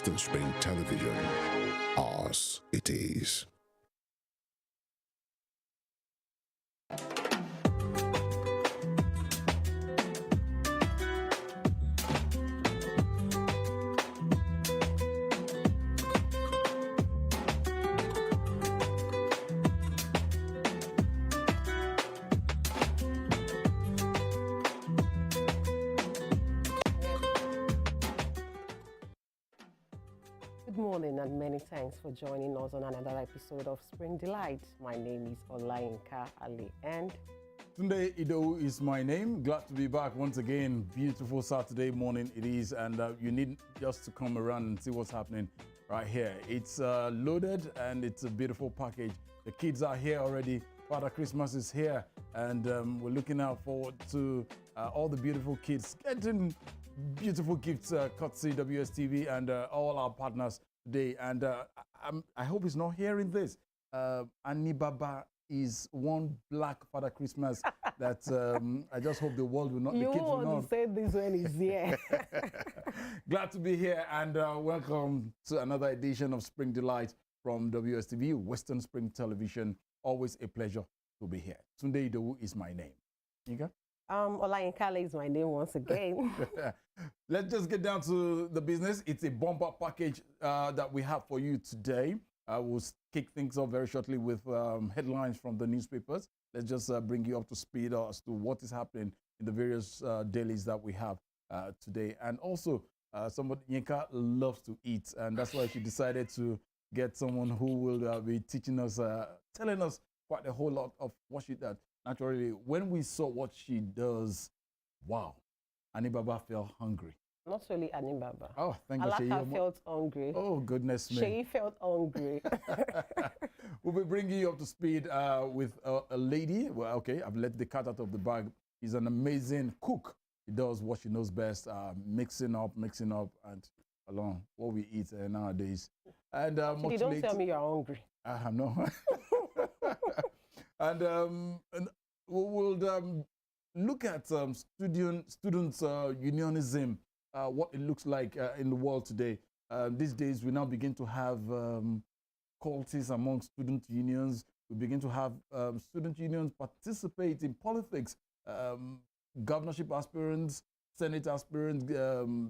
Western Spring Television. Ours it is. Good morning and many thanks for joining us on another episode of Spring Delight. My name is Olayinka Ali and Tunde Idowu is my name. Glad to be back once again. Beautiful Saturday morning it is, and you need just to come around and see what's happening right here. It's loaded and it's a beautiful package. The kids are here already. Father Christmas is here, and we're looking out forward to all the beautiful kids getting beautiful gifts courtesy WSTV and all our partners today. And I hope he's not hearing this. Annie Baba is one black Father Christmas that I just hope the world will not. you the kids will want not. to say this when he's here. Glad to be here and welcome to another edition of Spring Delight from WSTV, Western Spring Television. Always a pleasure to be here. Tunde Idowu is my name. Inga? Olayinka Ali is my name once again. Let's just get down to the business. It's a bumper package that we have for you today. We'll kick things off very shortly with headlines from the newspapers. Let's just bring you up to speed as to what is happening in the various dailies that we have today. And also, somebody Yinka loves to eat, and that's why she decided to get someone who will be teaching us, telling us quite a whole lot of what she does. Naturally, when we saw what she does, wow, Annie Baba felt hungry. Not really Annie Baba. Oh, thank you. Alaka felt hungry. Oh, goodness me. Sheyi felt hungry. We'll be bringing you up to speed with a lady. Well, okay, I've let the cat out of the bag. She's an amazing cook. She does what she knows best, mixing up, and along what we eat nowadays. And Actually, don't tell me you're hungry. No. and we'll look at students' unionism, what it looks like in the world today. These days, we now begin to have cultists among student unions. We begin to have student unions participate in politics, governorship aspirants, senate aspirants,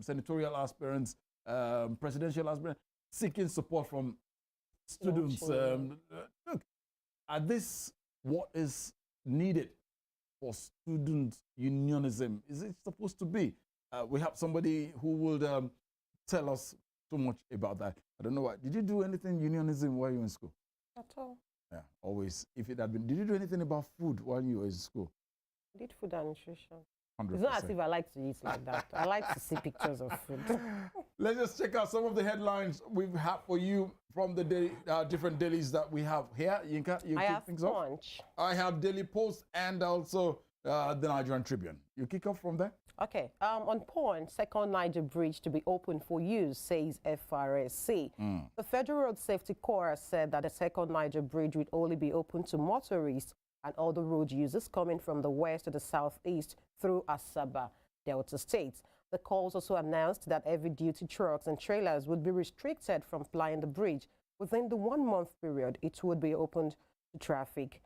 senatorial aspirants, presidential aspirants, seeking support from students. Look, are this what is needed for student unionism? Is it supposed to be? We have somebody who will tell us so much about that. I don't know why. Did you do anything unionism while you were in school? At all. Yeah, always. If it had been, did you do anything about food while you were in school? I did food and nutrition. 100%. It's not as if I like to eat like that. I like to see pictures of food. Let's just check out some of the headlines we've had for you from the different dailies that we have here. Yinka, you I kick have things off? Punch. I have Daily Post and also the Nigerian Tribune. You kick off from there? Okay. On Punch, second Niger bridge to be open for use, says FRSC. The Federal Road Safety Corps said that the second Niger bridge would only be open to motorists and other road users coming from the west to the southeast through Asaba, Delta State. The calls also announced that heavy-duty trucks and trailers would be restricted from plying the bridge. Within the 1 month period, it would be opened to traffic.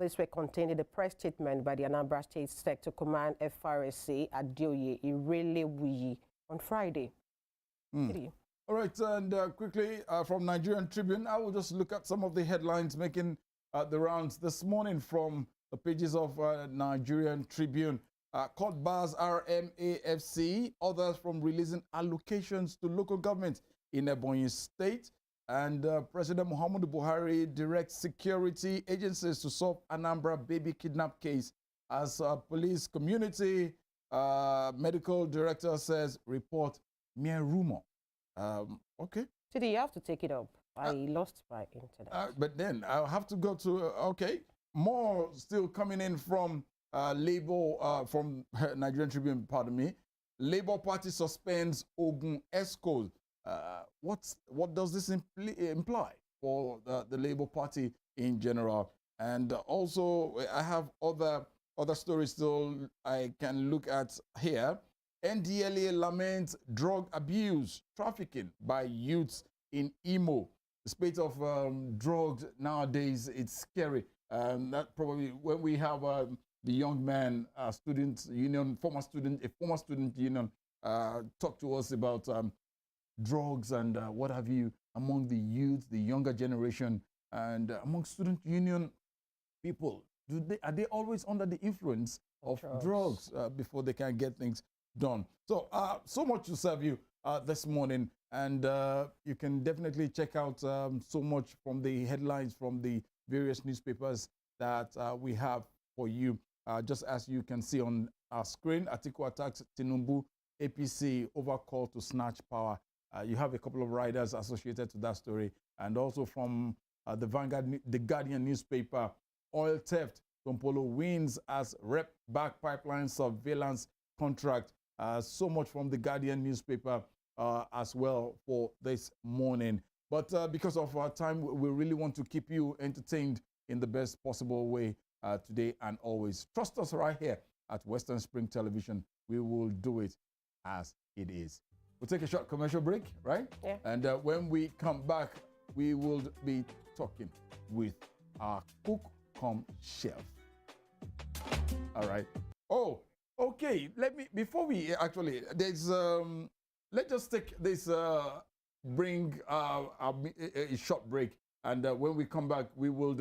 This were contained in a press statement by the Anambra State Sector Command FRSC at Dioye Irelewuyi on Friday. All right, and quickly from Nigerian Tribune, I will just look at some of the headlines making the rounds this morning from the pages of Nigerian Tribune. Court bars RMAFC, others from releasing allocations to local government in Ebonyi State. And President Muhammadu Buhari directs security agencies to solve Anambra baby kidnap case. As police community medical director says, report mere rumor. Okay. Today you have to take it up. I lost my internet. But then I'll have to go to, okay, more still coming in from Labour, from Nigerian Tribune, pardon me. Labour Party suspends Ogun ESCO. What does this imply for the Labour Party in general? And also, I have other stories still I can look at here. NDLA laments drug abuse, trafficking by youths in Imo. The spate of drugs nowadays, it's scary. That probably when we have the young man, student union, former student union, talk to us about drugs and what have you among the youth, the younger generation, and among student union people. Are they always under the influence of drugs before they can get things done? So, so much to serve you this morning, and you can definitely check out so much from the headlines from the various newspapers that we have for you. Just as you can see on our screen, Atiku attacks Tinubu, APC overcall to snatch power. You have a couple of riders associated to that story, and also from the Vanguard, the Guardian newspaper, oil theft. Tompolo wins as rep back pipeline surveillance contract. So much from the Guardian newspaper as well for this morning. But because of our time, we really want to keep you entertained in the best possible way today and always. Trust us right here at Western Spring Television. We will do it as it is. We'll take a short commercial break, right? Yeah. And when we come back, we will be talking with our cook cum chef. All right. Oh, okay. Before we actually, there's, let's just take this, bring a short break. And when we come back, we will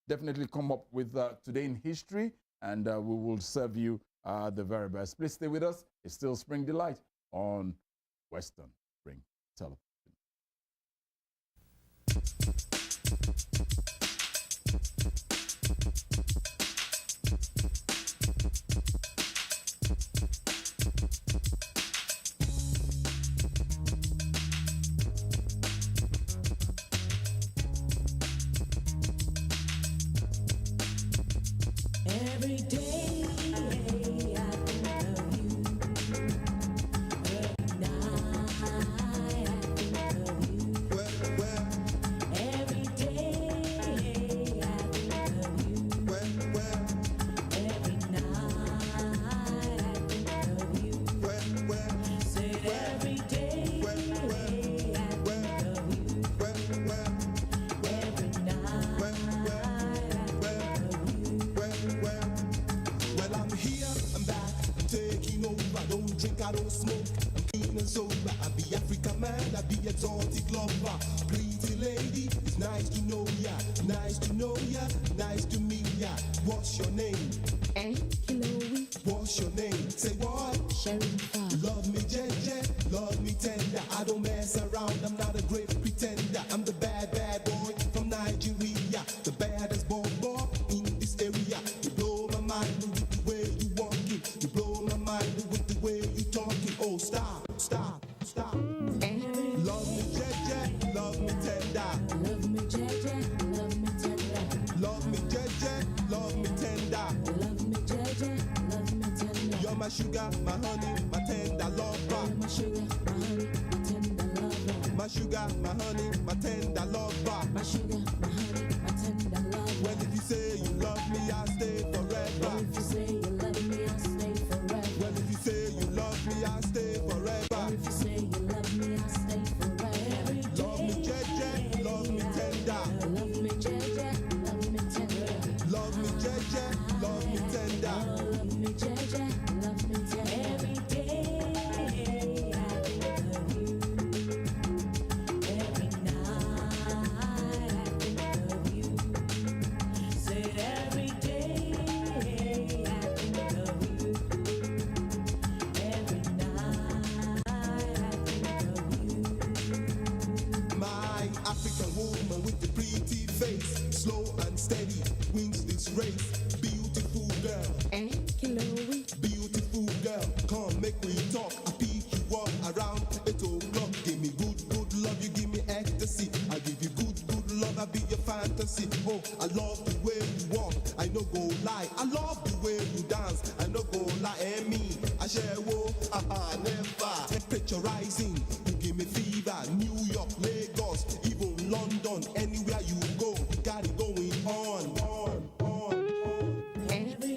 definitely come up with Today in History, and we will serve you the very best. Please stay with us. It's still Spring Delight on Western Spring Television. Every day I think of you. Every night I think of you. Every day I think of you. Every night I think of you. Say every day I think of you. Every night I think of you. Well, I'm here, I'm back, I'm taking over. Don't drink, I don't smoke, I'm clean and sober. I be African man, I be exotic lover. Pretty lady, it's nice to know ya, nice to know ya, nice to meet ya. What's your name? Kilo What's your name? Say what? Sheriff. Love me, JJ, love me tender. I don't mess around, I'm not a great pretender. I'm the bad, bad boy from Nigeria, the baddest boy in this area. You blow my mind with the way you walking. You blow my mind with the way you talking. Oh, stop, stop, stop. Love me, JJ, love me tender. Love me, JJ, love me tender. Love me, JJ, love me tender. Love me, JJ, love me tender. You're my sugar, my honey, my tender lover. My sugar, my honey, my tender lover. My sugar, my honey, my tender lover. My sugar, my honey, my tender lover. Well, if you say you love me, I'll stay forever. If you say you love me, I'll stay forever. Well, if you say you love me, I'll stay forever. If you say you love me, I'll stay forever. Love me, JJ, love me tender. Love me, JJ, love me tender. Love me, JJ, love me tender. Love me, JJ, love me tender. Every day I think of you. Every night I think of you. Say every day I think of you. Every night I think of you. My African woman with the pretty face, slow and steady, wins this race. Beautiful girl, Kilo wheat. beautiful girl. Come make we talk. I pick you up around 8 o'clock. Give me good, good love. You give me ecstasy. I give you good, good love. I be your fantasy. Oh, I love the way you walk. I no go lie. I love the way you dance. I no go lie. And me, I share wo. Never. Temperature rising. You give me fever. New York, Lagos, even London. Anywhere you go, got it going on.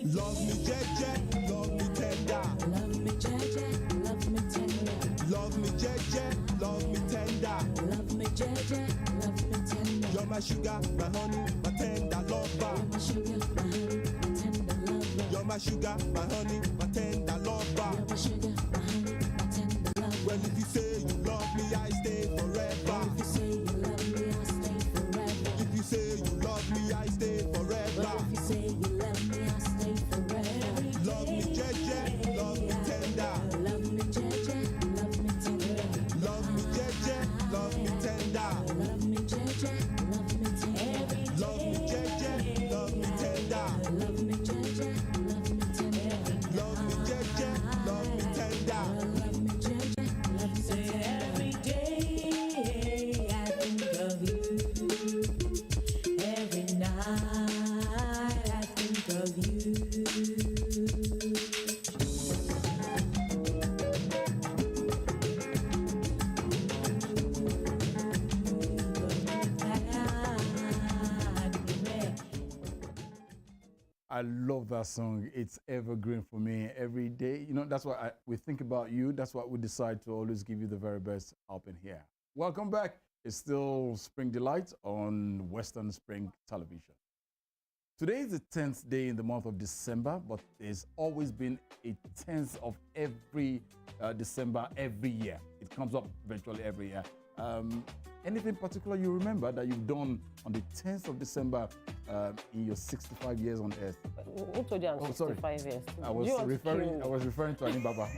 Love me, JJ. Love me tender. Love me, JJ, love sugar, my honey, my tender lover. My sugar, my honey, my tender lover. You're my sugar, my honey, my tender lover. My sugar, my honey, my tender lover. Well, if you say you love me, I stay forever. If you say you love me, I'll stay forever. If you say you love me, I stay forever. Well, if you say you love me, I'll stay forever. Love me, Jeje, love me tender. Love me, Jeje, love me tender. Love me, Jeje, love me tender. Love me, Jeje, love me tender. Love me, Jeje, love me tender. Love me, Jeje, love me tender. Love me, Jeje, love me tender. Love me, Jeje, love me tender. Every day I think of you. Every night I think of you. I love that song. It's evergreen for me every day. You know, that's why we think about you. That's why we decide to always give you the very best up in here. Welcome back. It's still Spring Delight on Western Spring Television. Today is the 10th day in the month of December, but there's always been a 10th of every December every year. It comes up virtually every year. Anything particular you remember that you've done on the 10th of December in your 65 years on Earth? Who told you I'm Oh, sorry. 65 years? I was You want to referring. kill I me? was referring to Alibaba.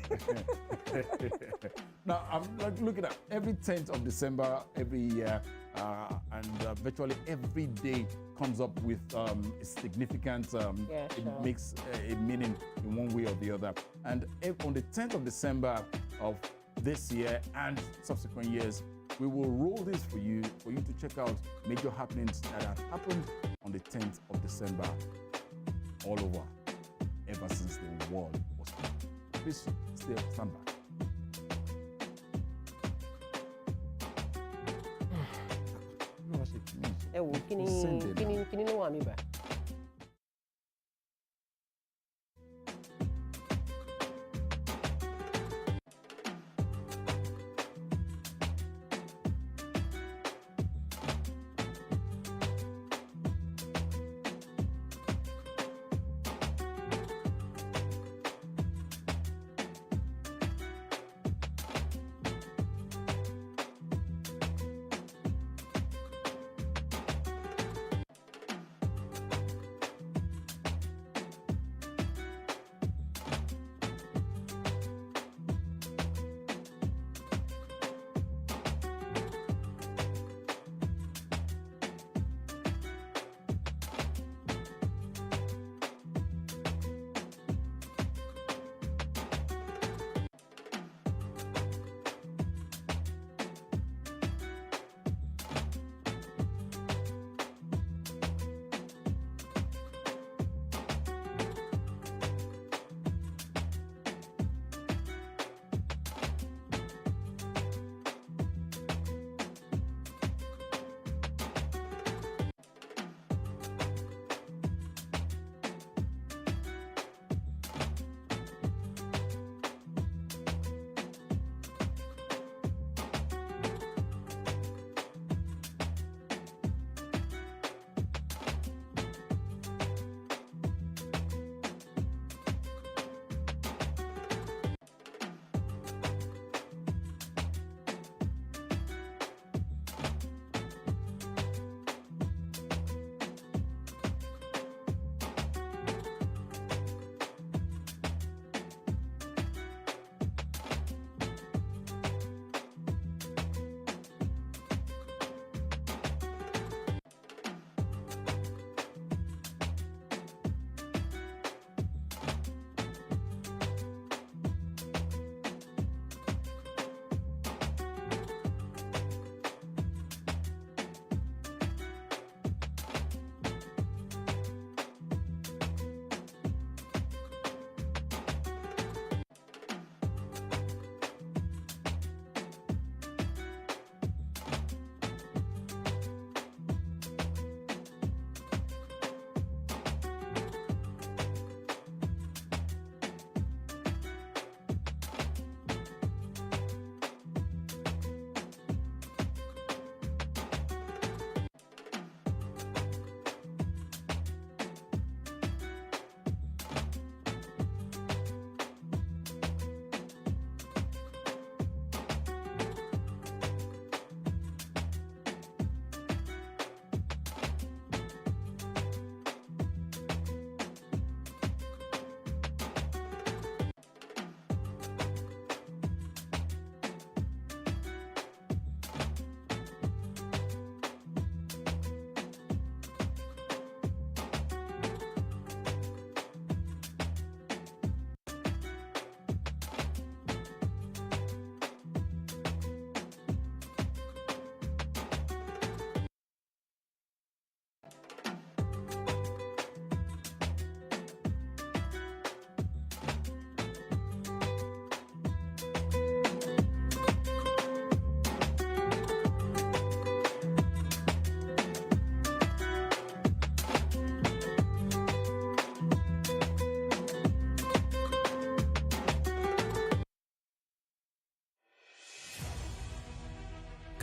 Now I'm like looking at every 10th of December every year, and virtually every day comes up with a significant. Yeah, It sure. makes a meaning in one way or the other. And on the 10th of December of this year and subsequent years, we will roll this for you to check out major happenings that have happened on the 10th of December all over, ever since the world was born. Please stand by. Ẹ wò, kí ni Send it kí ni kí ni ló wà mí bá?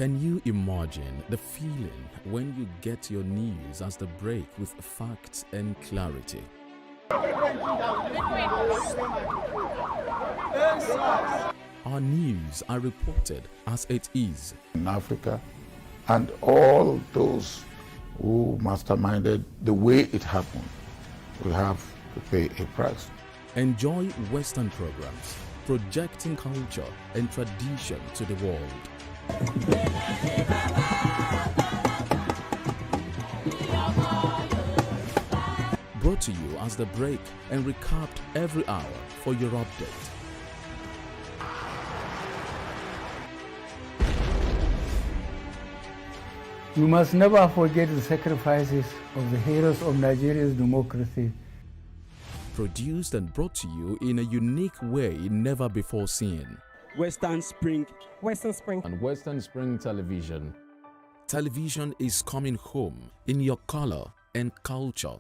Can you imagine the feeling when you get your news as the break with facts and clarity? Our news are reported as it is. In Africa, and all those who masterminded the way it happened will have to pay a price. Enjoy Western programs, projecting culture and tradition to the world. Brought to you as the break and recapped every hour for your update. We must never forget the sacrifices of the heroes of Nigeria's democracy. Produced and brought to you in a unique way never before seen. Western Spring. Western Spring. And Western Spring Television. Television is coming home in your color and culture.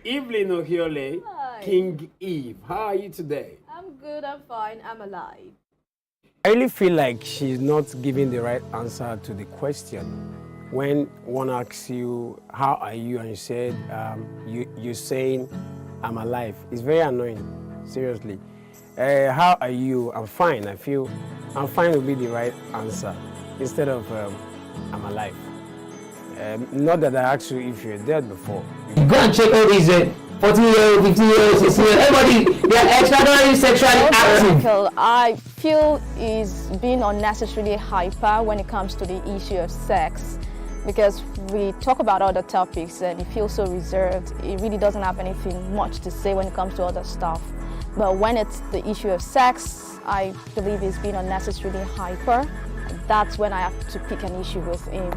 Evelyn Ohiole, Hi. King Eve. How are you today? I'm good, I'm fine, I'm alive. I really feel like she's not giving the right answer to the question. When one asks you, how are you? And you said, you're saying, I'm alive. It's very annoying, seriously. How are you? I'm fine. I feel I'm fine would be the right answer instead of I'm alive. Not that I asked you if you're dead before. Go and check all these 14-year-old, 15-year-old, 16-year-old, everybody, they are extraordinarily sexually active. I feel is being unnecessarily hyper when it comes to the issue of sex, because we talk about other topics and he feels so reserved. He really doesn't have anything much to say when it comes to other stuff. But when it's the issue of sex, I believe he's being unnecessarily hyper. That's when I have to pick an issue with him.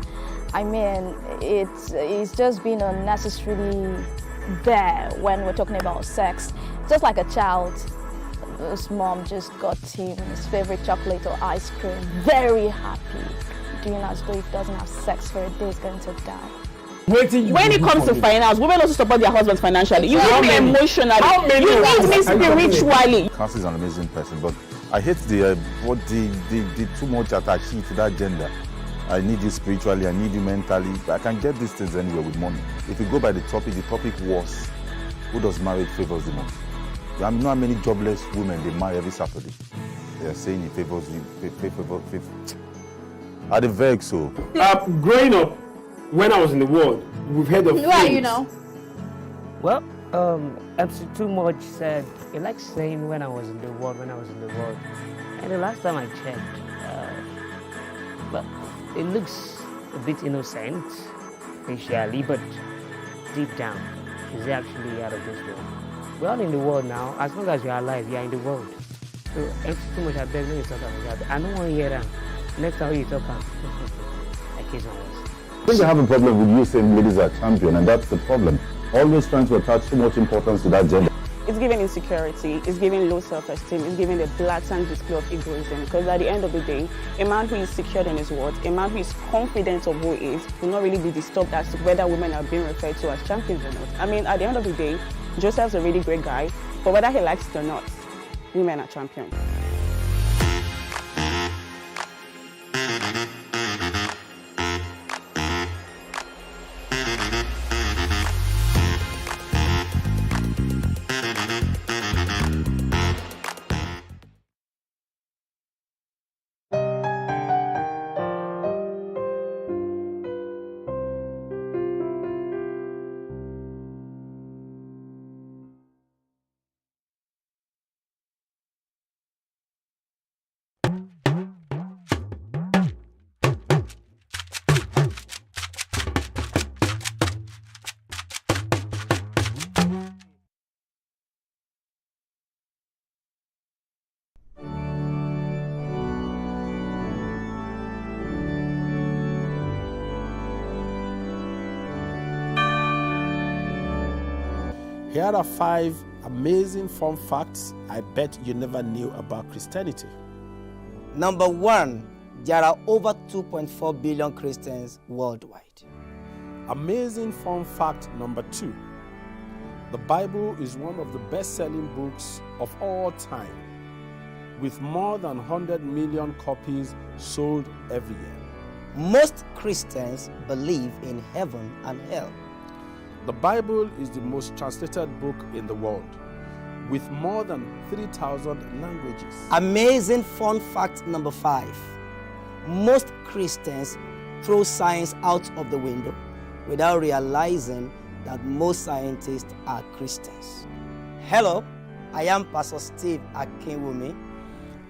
I mean, it's just being unnecessarily there when we're talking about sex. Just like a child, his mom just got him his favorite chocolate or ice cream, very happy, doing as though if he doesn't have sex for a day, he's going to die. When it comes to finance, women also support their husbands financially. You need me emotionally. You need me spiritually. Cassie is an amazing person, but I hate the too much attachment to that gender. I need you spiritually, I need you mentally. I can get these things anywhere with money. If you go by the topic was, who does marriage favors the most? I know how many jobless women they marry every Saturday. They are saying it favors you, Are they vex so? Growing up, when I was in the world, we've heard of Who are you now? Well, MC Too Much said, he likes saying when I was in the world. And the last time I checked, well, it looks a bit innocent, facially, but deep down, is actually out of this world. We're all in the world now. As long as you're alive, you're in the world. So, MC Too Much, I beg you to talk about that. I don't want to hear that. Next time you talk about I kiss my words. I think I have a problem with you saying ladies are champion, and that's the problem. Always trying to attach so much importance to that gender. It's giving insecurity, it's giving low self-esteem, it's giving a blatant display of egoism. Because at the end of the day, a man who is secured in his words, a man who is confident of who he is, will not really be disturbed as to whether women are being referred to as champions or not. I mean, at the end of the day, Joseph's a really great guy, but whether he likes it or not, women are champions. Here are 5 amazing fun facts I bet you never knew about Christianity. Number 1, there are over 2.4 billion Christians worldwide. Amazing fun fact number 2. The Bible is one of the best-selling books of all time. with more than 100 million copies sold every year. Most Christians believe in heaven and hell. The Bible is the most translated book in the world, with more than 3,000 languages. Amazing fun fact number 5. Most Christians throw science out of the window without realizing that most scientists are Christians. Hello, I am Pastor Steve Akinwumi.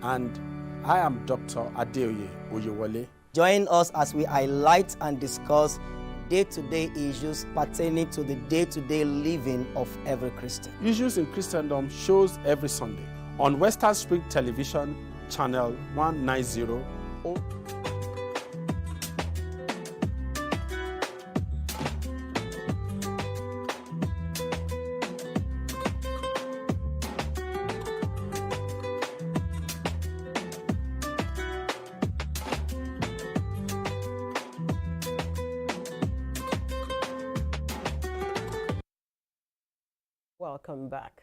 And I am Dr. Adeoye Oyewole. Join us as we highlight and discuss day-to-day issues pertaining to the day-to-day living of every Christian. Issues in Christendom shows every Sunday on Western Spring Television, channel 190. Welcome back.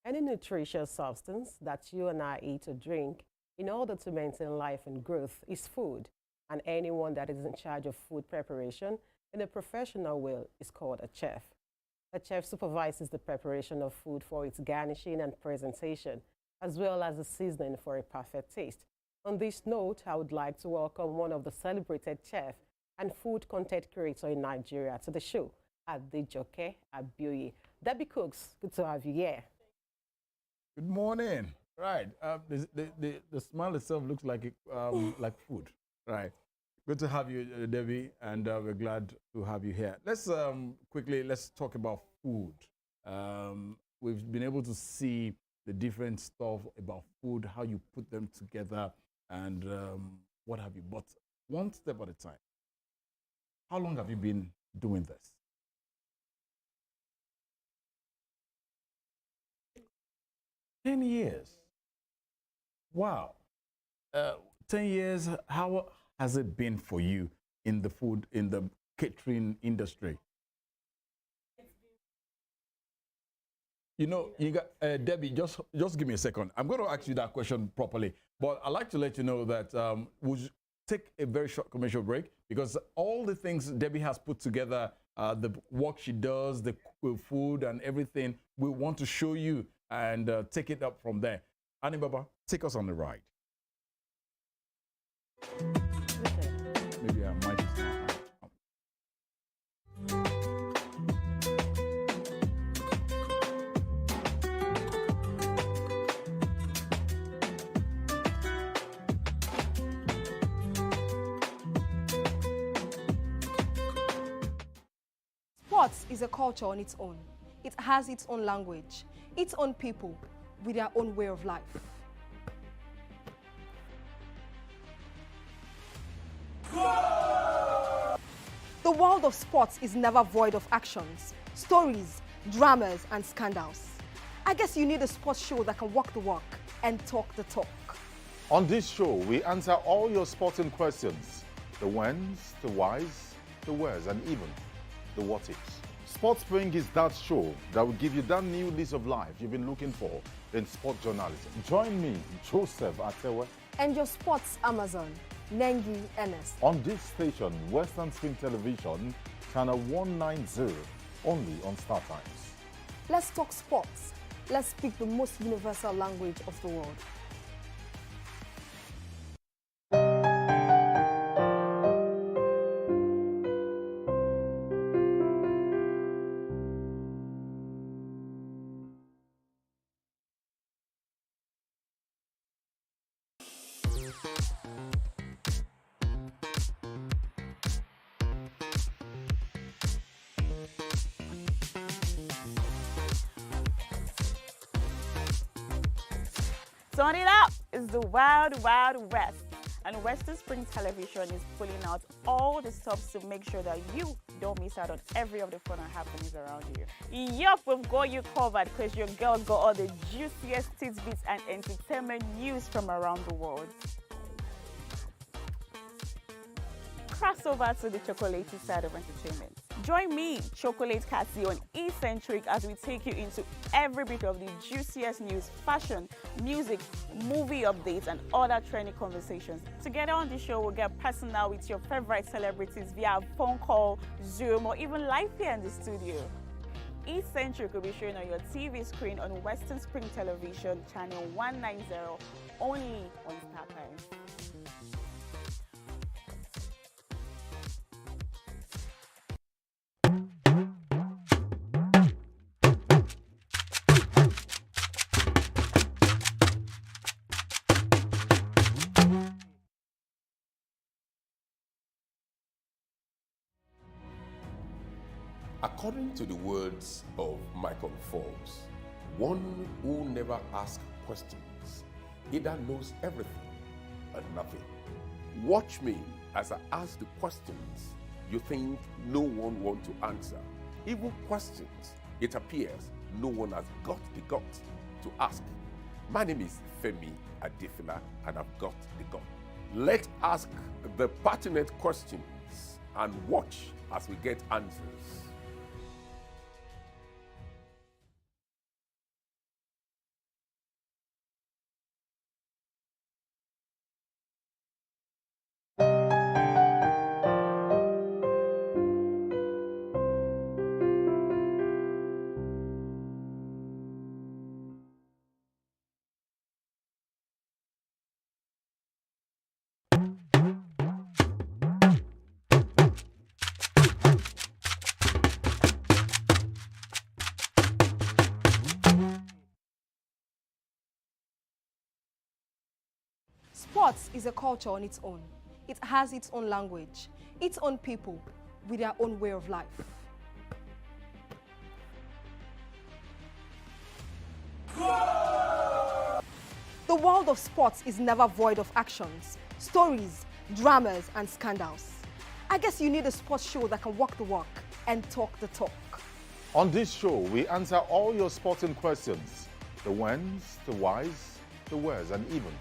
Any nutritious substance that you and I eat or drink in order to maintain life and growth is food, and anyone that is in charge of food preparation in a professional way is called a chef. A chef supervises the preparation of food for its garnishing and presentation, as well as the seasoning for a perfect taste. On this note, I would like to welcome one of the celebrated chefs and food content creator in Nigeria to the show, Adejoke Abioye. Debbie Cooks, good to have you here. Good morning. Right. The smile itself looks like like food. Right. Good to have you, Debbie, and we're glad to have you here. Let's let's talk about food. We've been able to see the different stuff about food, how you put them together, and what have you. But one step at a time. How long have you been doing this? 10 years. Wow. 10 years, how has it been for you in the food, in the catering industry? You know, you got Debbie, just give me a second. I'm going to ask you that question properly, but I'd like to let you know that we'll take a very short commercial break, because all the things Debbie has put together, the work she does, the food and everything, we want to show you and take it up from there. Annie Baba, take us on the ride. Maybe I might just Sports is a culture on its own. It has its own language, its own people, with their own way of life. The world of sports is never void of actions, stories, dramas, and scandals. I guess you need a sports show that can walk the walk and talk the talk. On this show, we answer all your sporting questions. The whens, the whys, the wheres, and even the what ifs. Sports Spring is that show that will give you that new lease of life you've been looking for in sport journalism. Join me, Joseph Atewe, And your sports Amazon, Nengi Ernest. on this station, Western Spring Television, channel 190, only on Star Times. Let's talk sports. Let's speak the most universal language of the world. Turn it up! It's the Wild Wild West. And Western Spring Television is pulling out all the stops to make sure that you don't miss out on every of the fun and happenings around you. Yup, we've got you covered because your girl got all the juiciest tidbits and entertainment news from around the world. cross over to the chocolatey side of entertainment. Join me, Chocolate Cassie, on Eccentric as we take you into every bit of the juiciest news, fashion, music, movie updates, and other trending conversations. Together on the show, we'll get personal with your favorite celebrities via phone call, Zoom, or even live here in the studio. Eccentric will be shown on your TV screen on Western Spring Television, channel 190, only on StarTimes. According to the words of Michael Forbes, one who never asks questions either knows everything or nothing. Watch me as I ask the questions you think no one wants to answer. Even questions it appears no one has got the guts to ask. My name is Femi Adefila and I've got the gut. Let's ask the pertinent questions and watch as we get answers. Sports is a culture on its own. It has its own language, its own people, with their own way of life. The world of sports is never void of actions, stories, dramas, and scandals. I guess you need a sports show that can walk the walk and talk the talk. On this show, we answer all your sporting questions. The whens, the whys, the wheres, and even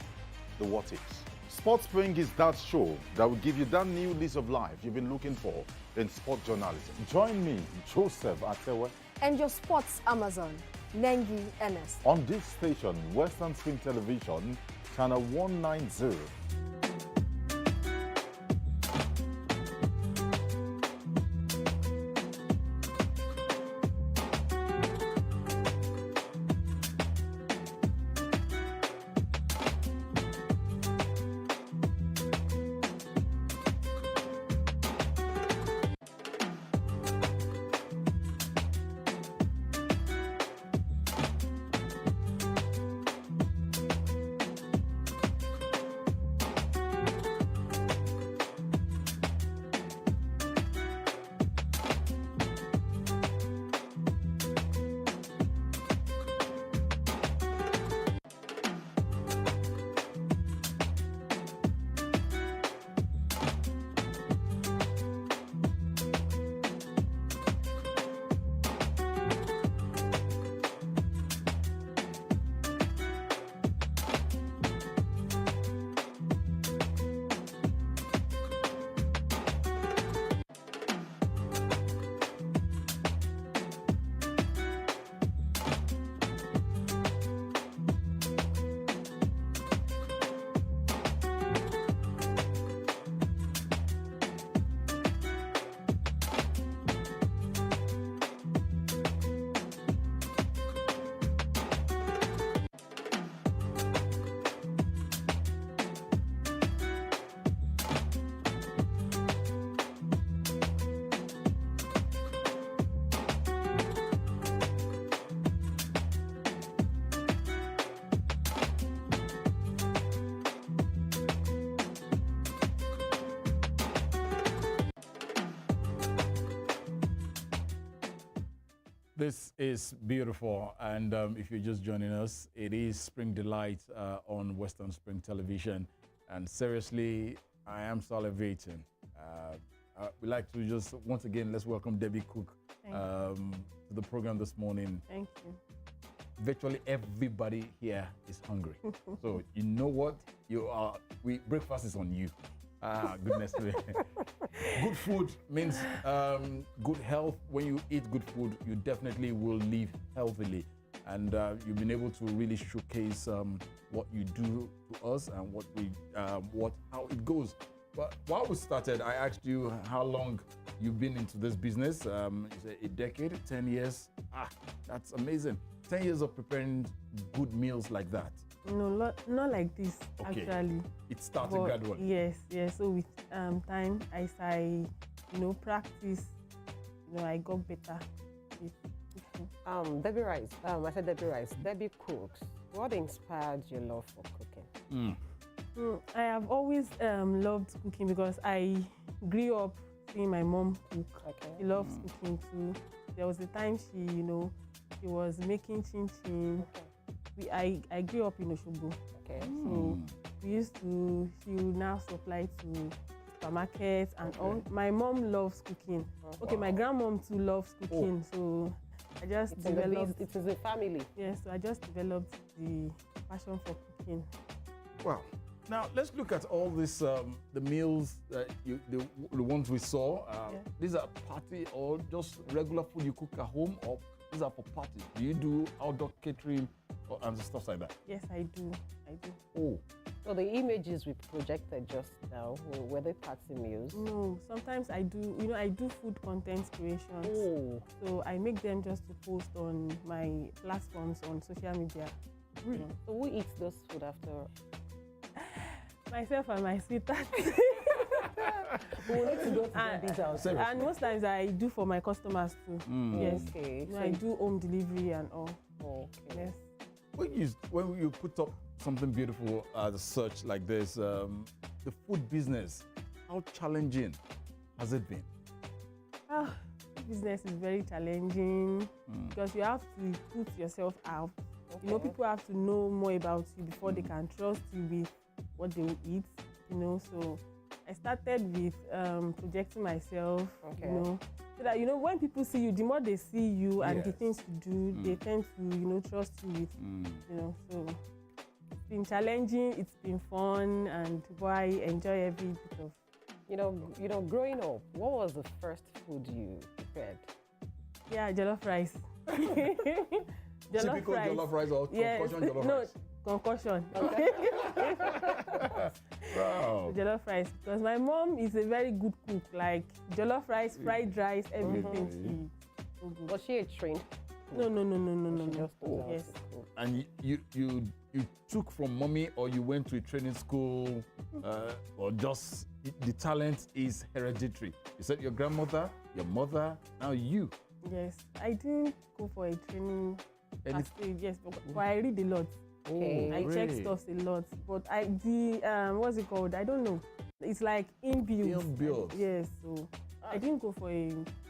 the what ifs. Sports Spring is that show that will give you that new lease of life you've been looking for in sport journalism. Join me, Joseph Atewe, And your sports Amazon, Nengi Ernest. on this station, Western Spring Television, channel 190. This is beautiful, and if you're just joining us, it is Spring Delight on Western Spring Television, and seriously, I am salivating. We'd like to just, once again, let's welcome Debbie Cook to the program this morning. Thank you. Virtually everybody here is hungry. So you know what? Breakfast is on you. Ah, goodness me. Good food means good health. When you eat good food, you definitely will live healthily. And you've been able to really showcase what you do to us and how it goes. But while we started, I asked you how long you've been into this business. You said a decade, 10 years. Ah, that's amazing. 10 years of preparing good meals like that. No, not like this, Okay. actually. It started But gradually. Yes, yes. So with time, as I, practice, I got better with cooking. Debbie Rice. I said Debbie Rice. Debbie cooks. What inspired your love for cooking? I have always loved cooking because I grew up seeing my mom cook. Okay. She loves cooking too. There was a time she was making chin chin. I grew up in Oshobo. Okay. So she will now supply to supermarkets and all. My mom loves cooking. Okay, my grandmom too loves cooking. So I just developed. It is a family. Yes, so I just developed the passion for cooking. Wow. Now let's look at all this, the meals that the ones we saw. These are party or just regular food you cook at home, or these are for parties? Do you do outdoor catering and stuff like that? Yes, I do. Oh. So the images we projected just now, were they party meals? No, sometimes I do. I do food content creations. Oh. So I make them just to post on my platforms on social media. Really? So who eats those food after? Myself and my sweetheart. We need to go to these houses. And most times I do for my customers too. Yes. Okay. I do home delivery and all. Okay. Yes. When you put up something beautiful as such like this, the food business, how challenging has it been? Business is very challenging because you have to put yourself out. Okay. People have to know more about you before they can trust you with what they will eat. So I started with projecting myself. Okay. So that when people see you, the more they see you and the things you do, they tend to trust you with. So it's been challenging, it's been fun, and boy, I enjoy every bit of. Growing up, what was the first food you prepared? Yeah, jollof rice. Typical jollof rice or concussion jollof rice? No, concussion. Wow. Jollof rice, because my mom is a very good cook, like jollof rice, fried rice, everything. Was she a trained cook? No. Yes. And you took from mommy, or you went to a training school, or just the talent is hereditary? You said your grandmother, your mother, now you. Yes, I didn't go for a training. Yes, but I read a lot. Okay. I check stuff a lot, but what's it called? I don't know. It's like inbuilt. Inbuilt. Yes, so I didn't go for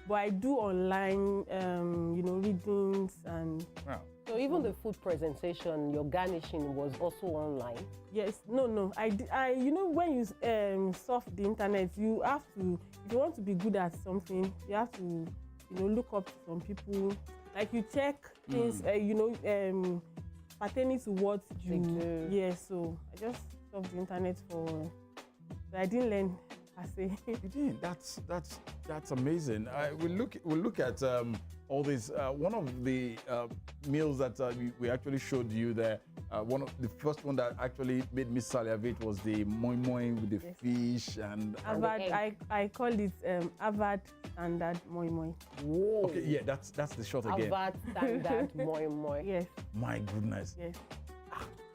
but I do online, readings and. Wow. So even the food presentation, your garnishing was also online? Yes, no. When you surf the internet, you have to, if you want to be good at something, you have to, look up to some people. Like you check things, pertaining to what you do. Yes, so I just surfed the internet but I didn't learn per se. You didn't. That's amazing. We'll look at all this. One of the meals that we actually showed you there. One of the first one that actually made me salivate was the moi moi with the fish and. I call it Avad standard moi moi. Whoa. Okay, yeah, that's the shot again. Avad standard moi moi. Yes. My goodness. Yes.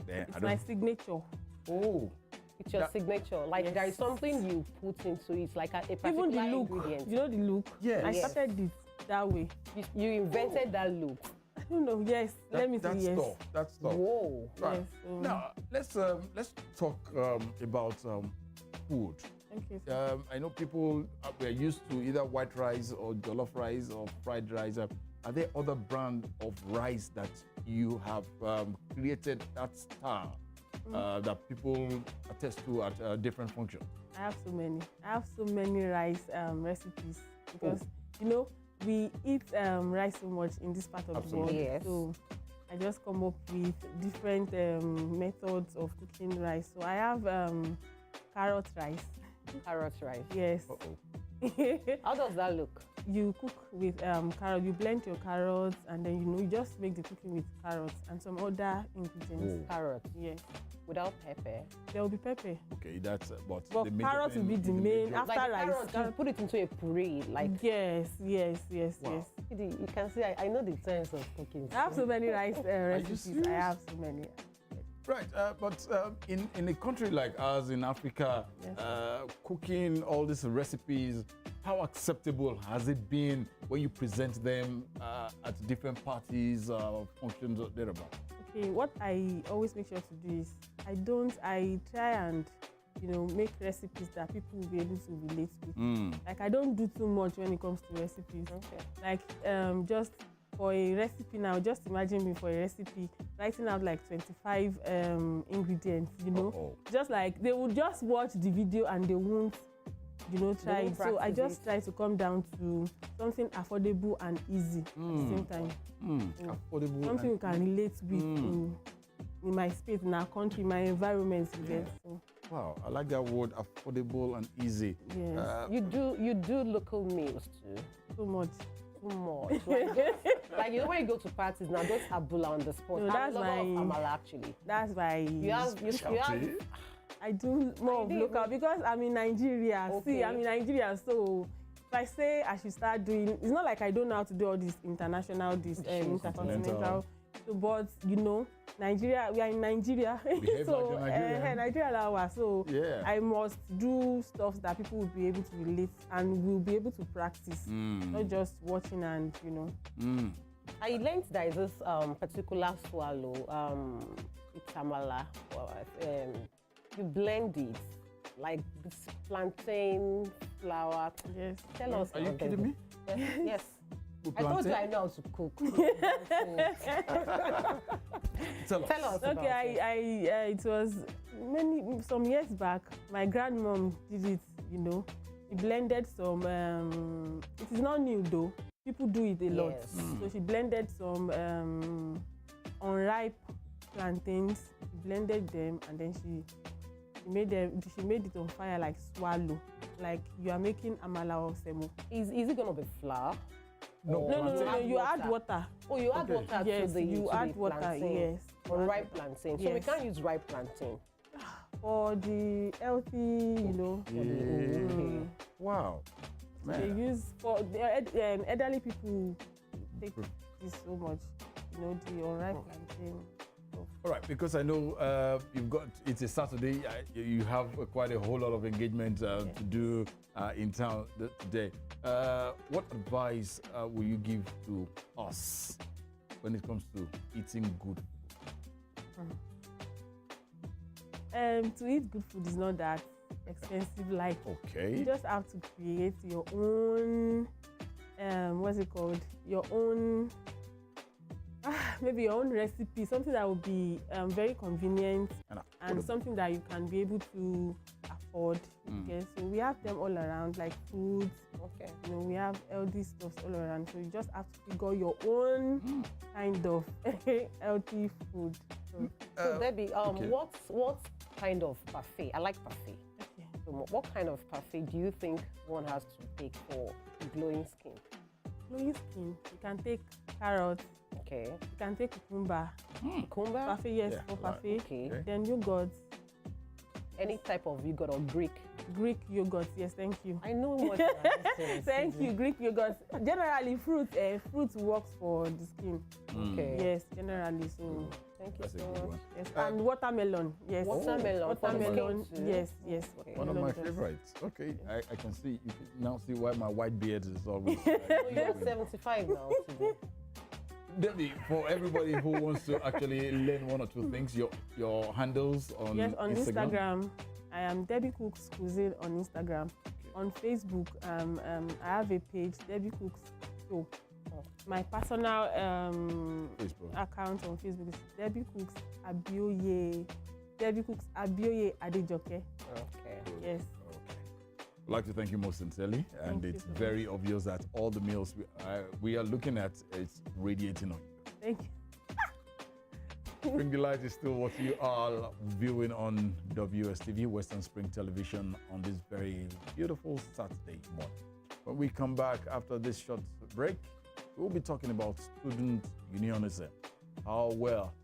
It's my signature. Oh. It's your signature. Like there is something you put into it, like a particular even the look. ingredient. You know the look? Yes. I started it that way. You invented that look. I don't know. Yes. Let me say yes. That's tough. Whoa. Right. Yes, now let's talk about food. Okay. I know people we are used to either white rice or jollof rice or fried rice. Are there other brand of rice that you have created that star that people attest to at different functions? I have so many. I have so many rice recipes because we eat rice so much in this part of the world. Yes. So I just come up with different methods of cooking rice. So I have carrot rice. Carrot rice. Yes. How does that look? You cook with carrot. You blend your carrots, and then you just make the cooking with carrots and some other ingredients. Carrot. Yes. Without pepper. There will be pepper. Okay, that's But carrot will be the main after like rice. Carrot, you put it into a puree, like. Yes. You can see I know the science of cooking. I have so many rice recipes. I have so many. Right, but in a country like ours in Africa, cooking all these recipes, how acceptable has it been when you present them at different parties, functions, or thereabout? Okay, what I always make sure to do is I try and make recipes that people will be able to relate with. Like I don't do too much when it comes to recipes. Okay. Like just for a recipe now, just imagine me for a recipe writing out like 25 ingredients, just like they would just watch the video and they won't try it. So I just try to come down to something affordable and easy at the same time. Affordable. Something you can relate with in my space, in our country, my environment. So. Wow, I like that word, affordable and easy. Yes. You do local meals too. Too much. Like when you go to parties now, those abula on the spot. No, that's I love amala actually. That's why you have. I do more of local because I'm in Nigeria. Okay. See, I'm in Nigeria, so if I say I should start doing, it's not like I don't know how to do all this international, intercontinental. So, but Nigeria, we are in Nigeria. So Nigeria Lawa. So I must do stuff that people will be able to relate and will be able to practice, not just watching and I learned there is this particular swallow, it's amala. You blend it like this plantain flour. Yes. Tell us. Are you kidding me? Yes. I told you I know how to cook. Tell us. Okay, it was some years back. My grandmom did it. She blended some. It is not new though. People do it a lot. So she blended some unripe plantains. She blended them and then she made it on fire like swallow, like you are making amala or semo. Is it gonna be flour? No. You add water. Oh, you add water yes, to the you to add the water. plantain. Yes. Or ripe plantain. So we can't use ripe plantain. For the healthy, Okay. Wow. They use for the elderly people take this so much. The unripe plantain. All right, because I know it's a Saturday, you have quite a whole lot of engagement to do in town today. What advice will you give to us when it comes to eating good food? To eat good food is not that expensive. Like, you just have to create your own, your own, maybe your own recipe, something that will be very convenient and something that you can be able to afford. Okay, so we have them all around, like foods. Okay. We have healthy stuff all around. So you just have to figure your own kind of healthy food. So Debbie, what kind of parfait? I like parfait. Okay. So what kind of parfait do you think one has to take for glowing skin? Glowing skin, you can take carrots. Okay. You can take cucumber. Cucumber? Parfait, yes, for parfait. Okay. Then yogurt. Any type of yogurt or Greek? Greek yogurt, yes, thank you. I know what thank you, Greek yogurt. Generally, fruit works for the skin. Okay. Yes, generally, so. Thank you That's so a good much. one. Yes, and watermelon, yes. Watermelon, yes. One of my favorites. Okay, I can see, you can now see why my white beard is always. You're 75 now today. Debbie, for everybody who wants to actually learn one or two things, your handles on Yes, on Instagram. I am Debbie Cooks Cuisine on Instagram. Okay. On Facebook, I have a page, Debbie Cooks Show. My personal account on Facebook is Debbie Cooks Abioye. Debbie Cooks Abioye Adejoke. Okay. Yes. I'd like to thank you most sincerely, and it's very obvious that all the meals we are looking at is radiating on you. Thank you. Spring Delight is still what you are viewing on WSTV, Western Spring Television, on this very beautiful Saturday morning. When we come back after this short break, we'll be talking about student unionism. How well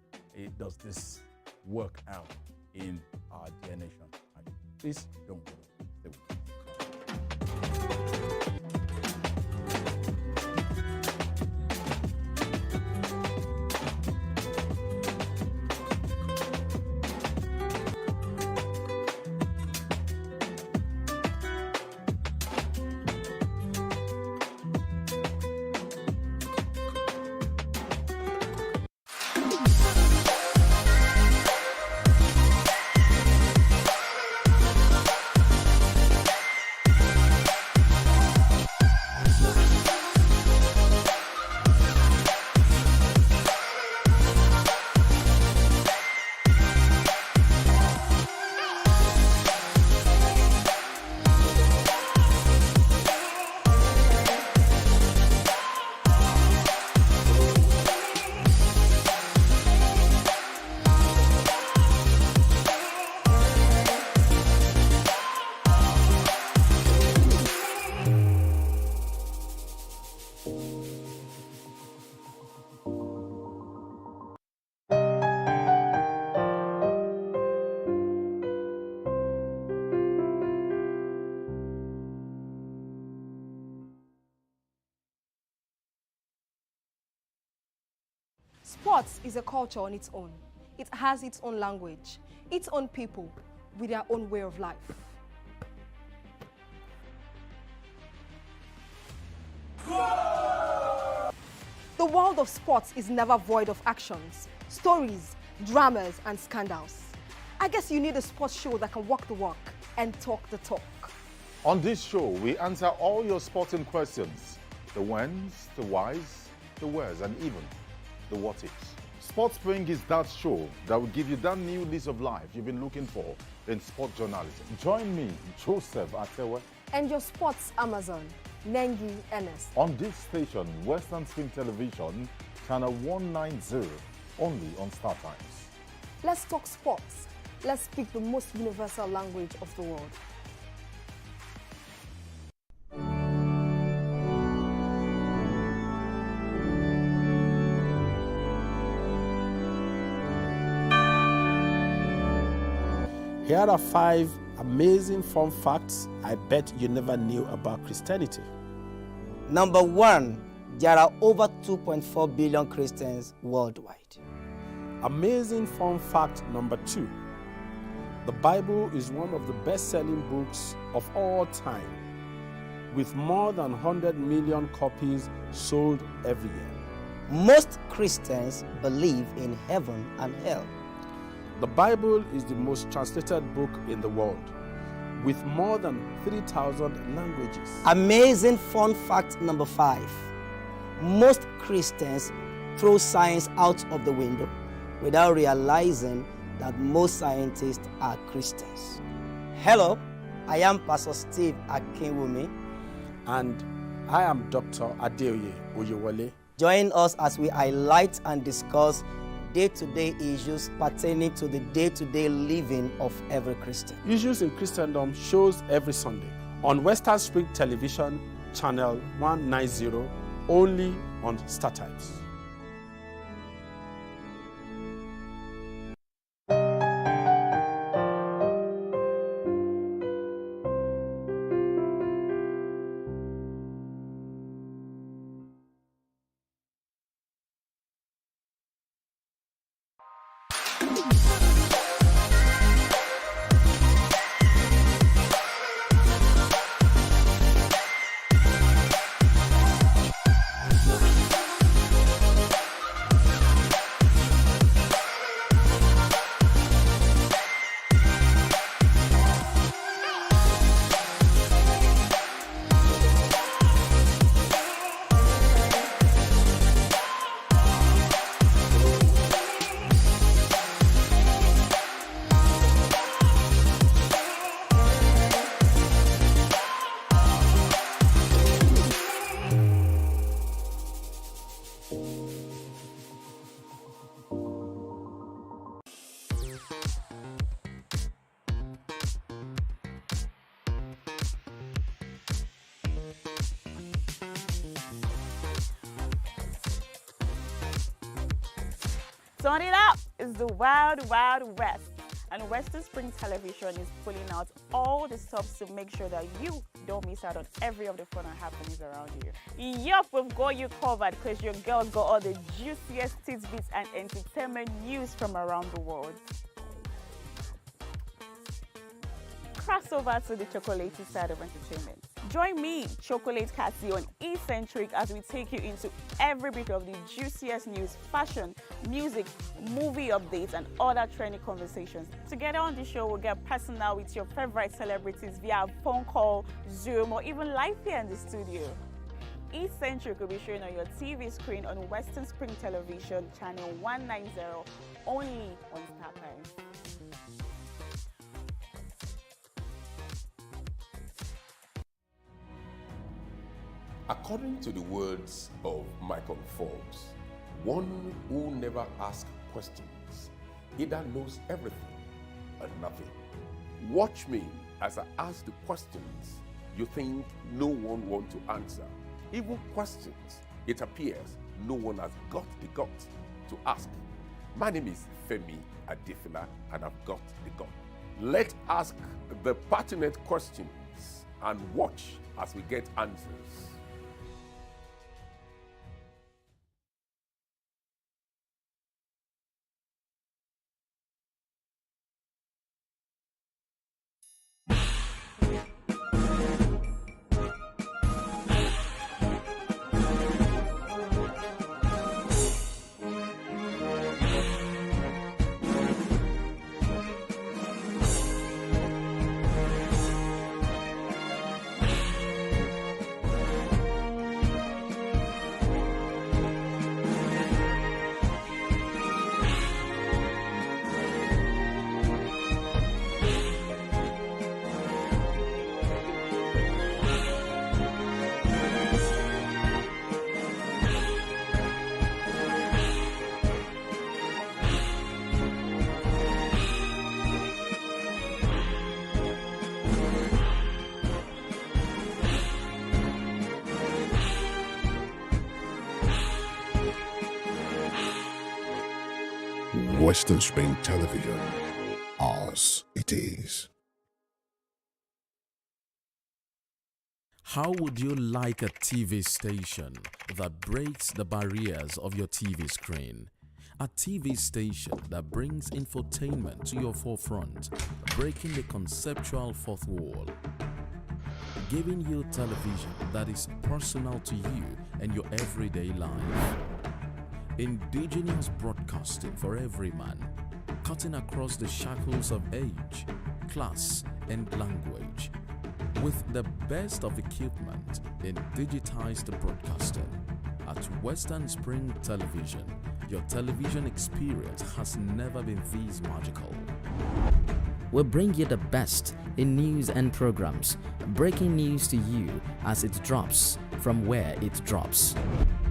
does this work out in our dear nation? Please don't go. Stay with us. Sports is a culture on its own. It has its own language, its own people, with their own way of life. The world of sports is never void of actions, stories, dramas, and scandals. I guess you need a sports show that can walk the walk and talk the talk. On this show, we answer all your sporting questions. The whens, the whys, the wheres, and even the what ifs. Sports Spring is that show that will give you that new lease of life you've been looking for in sport journalism. Join me, Joseph Atewe, And your sports Amazon, Nengi Ernest. on this station, Western Spring Television, channel 190, only on Star Times. Let's talk sports. Let's speak the most universal language of the world. Here are 5 amazing fun facts I bet you never knew about Christianity. Number 1, there are over 2.4 billion Christians worldwide. Amazing fun fact number 2. The Bible is one of the best-selling books of all time, with more than 100 million copies sold every year. Most Christians believe in heaven and hell. The Bible is the most translated book in the world, with more than 3,000 languages. Amazing fun fact number 5. Most Christians throw science out of the window without realizing that most scientists are Christians. Hello, I am Pastor Steve Akinwumi. And I am Dr. Adeoye Oyewole. Join us as we highlight and discuss day-to-day issues pertaining to the day-to-day living of every Christian. Issues in Christendom shows every Sunday on Western Spring Television, channel 190, only on Star Times. Turn it up! It's the Wild Wild West. And Western Spring Television is pulling out all the stops to make sure that you don't miss out on every of the fun and happenings around you. Yup, we've got you covered because your girls got all the juiciest tidbits and entertainment news from around the world. Cross over to the chocolatey side of entertainment. Join me, Chocolate Cassie, on Eccentric as we take you into every bit of the juiciest news, fashion, music, movie updates, and other trending conversations. Together on the show, we'll get personal with your favorite celebrities via phone call, Zoom, or even live here in the studio. Eccentric will be showing on your TV screen on Western Spring Television, channel 190, only on StarTimes. According to the words of Michael Forbes, one who never asks questions either knows everything or nothing. Watch me as I ask the questions you think no one wants to answer. Even questions it appears no one has got the guts to ask. My name is Femi Adefila and I've got the gut. Let's ask the pertinent questions and watch as we get answers. Western Spring Television, ours it is. How would you like a TV station that breaks the barriers of your TV screen? A TV station that brings infotainment to your forefront, breaking the conceptual fourth wall. Giving you television that is personal to you and your everyday life. Indigenous broadcasting for every man, cutting across the shackles of age, class, and language. With the best of equipment in digitized broadcasting. At Western Spring Television, your television experience has never been this magical. We'll bring you the best in news and programs, breaking news to you as it drops from where it drops.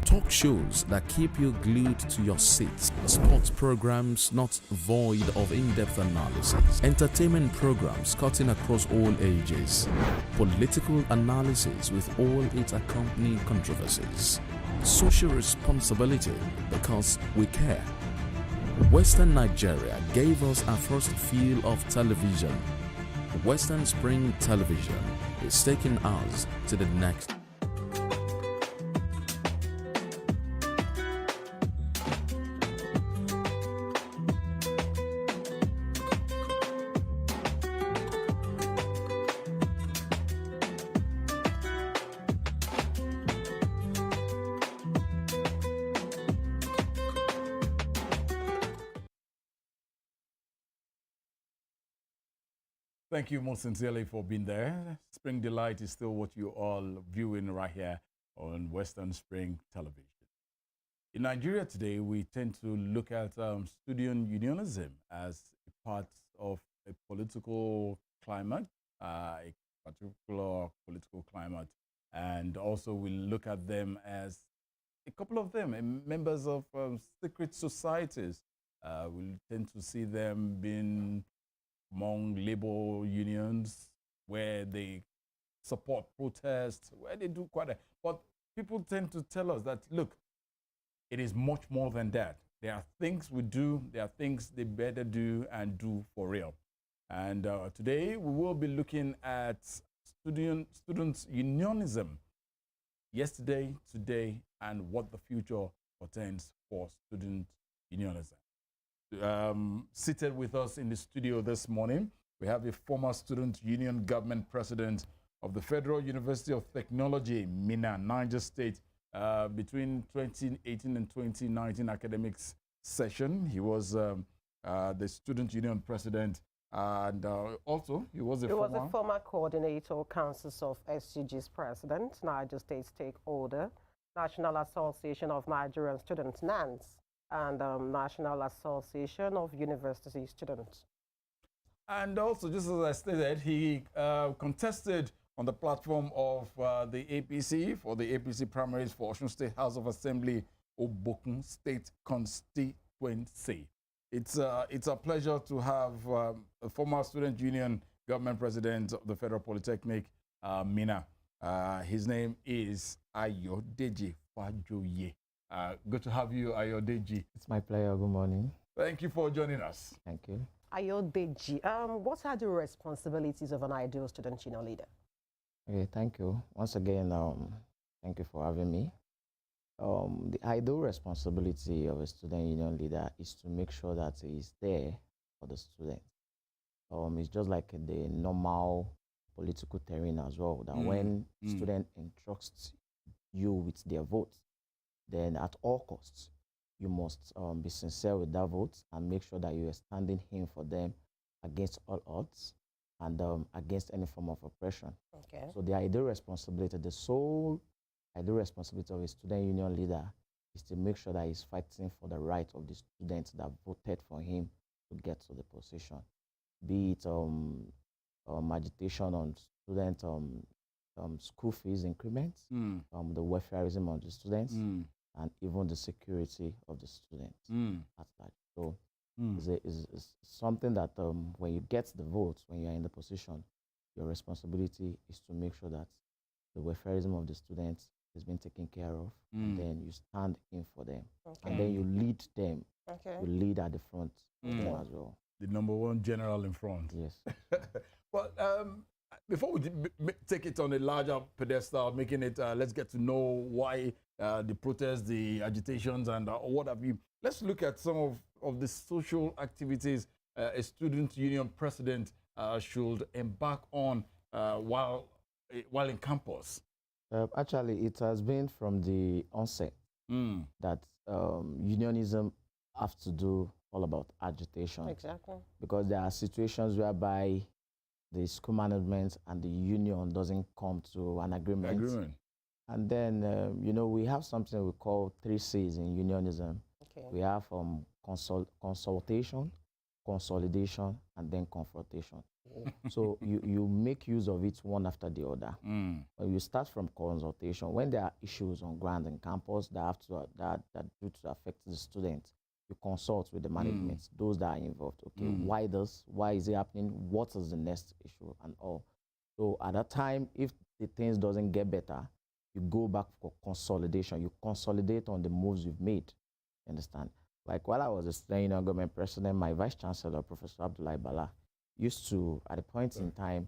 Talk shows that keep you glued to your seats, sports programs not void of in-depth analysis, entertainment programs cutting across all ages, political analysis with all its accompanying controversies, social responsibility because we care. Western Nigeria gave us our first feel of television. Western Spring Television is taking us to the next. Thank you most sincerely for being there. Spring Delight is still what you all viewing right here on Western Spring Television. In Nigeria today, we tend to look at student unionism as a part of a political climate, a particular political climate, and also we look at them as a couple of them, members of secret societies. We tend to see them being among labor unions where they support protests, where they do quite a... But people tend to tell us that, look, it is much more than that. there are things we do, there are things they better do and do for real. And today we will be looking at students' unionism, yesterday, today, and what the future portends for student unionism. Seated with us in the studio this morning, we have a former student union government president of the Federal University of Technology, Minna, Niger State. Between 2018 and 2019 academics session, he was the student union president, and also he was a former coordinator, councils of SUG's president, Niger State stakeholder, National Association of Nigerian Students, NANS, and National Association of University Students. And also, just as I stated, he contested on the platform of the APC for the APC primaries for Osun State House of Assembly, Obokun State Constituency. It's a pleasure to have a former student union government president of the Federal Polytechnic, Minna. His name is Ayodeji Fajoye. Good to have you, Ayodeji. It's my pleasure. Good morning. Thank you for joining us. Thank you. Ayodeji, what are the responsibilities of an ideal student union leader? Okay, thank you. Once again, thank you for having me. The ideal responsibility of a student union leader is to make sure that he is there for the students. It's just like the normal political terrain as well, that when student entrusts you with their vote, then at all costs, you must be sincere with that vote and make sure that you are standing in for them against all odds and against any form of oppression. Okay. So the ideal responsibility, the sole ideal responsibility of a student union leader is to make sure that he's fighting for the right of the students that voted for him to get to the position. Be it agitation on student school fees increments, the welfareism of the students, and even the security of the students at large. So it's something that when you get the votes, when you're in the position, your responsibility is to make sure that the welfareism of the students has been taken care of, and then you stand in for them, and then you lead them. You lead at the front of them as well. The number one general in front. Yes. Well, before we take it on a larger pedestal, making it, let's get to know why the protests, the agitations, and what have you. Let's look at some of the social activities a student union president should embark on while in campus. Actually, it has been from the onset that unionism have to do all about agitation. Exactly. Because there are situations whereby the school management and the union doesn't come to an agreement. And then, we have something we call 3 C's in unionism. Okay. We have consultation, consolidation, and then confrontation. So you make use of it one after the other. You start from consultation. When there are issues on ground and campus that do to affect the students, you consult with the management, those that are involved. Okay, why this? Why is it happening? What is the next issue and all? So at that time, if the things doesn't get better, you go back for consolidation. You consolidate on the moves you've made. You understand? Like while I was a student union government president, my vice chancellor, Professor Abdullahi Bala, used to, at a point in time,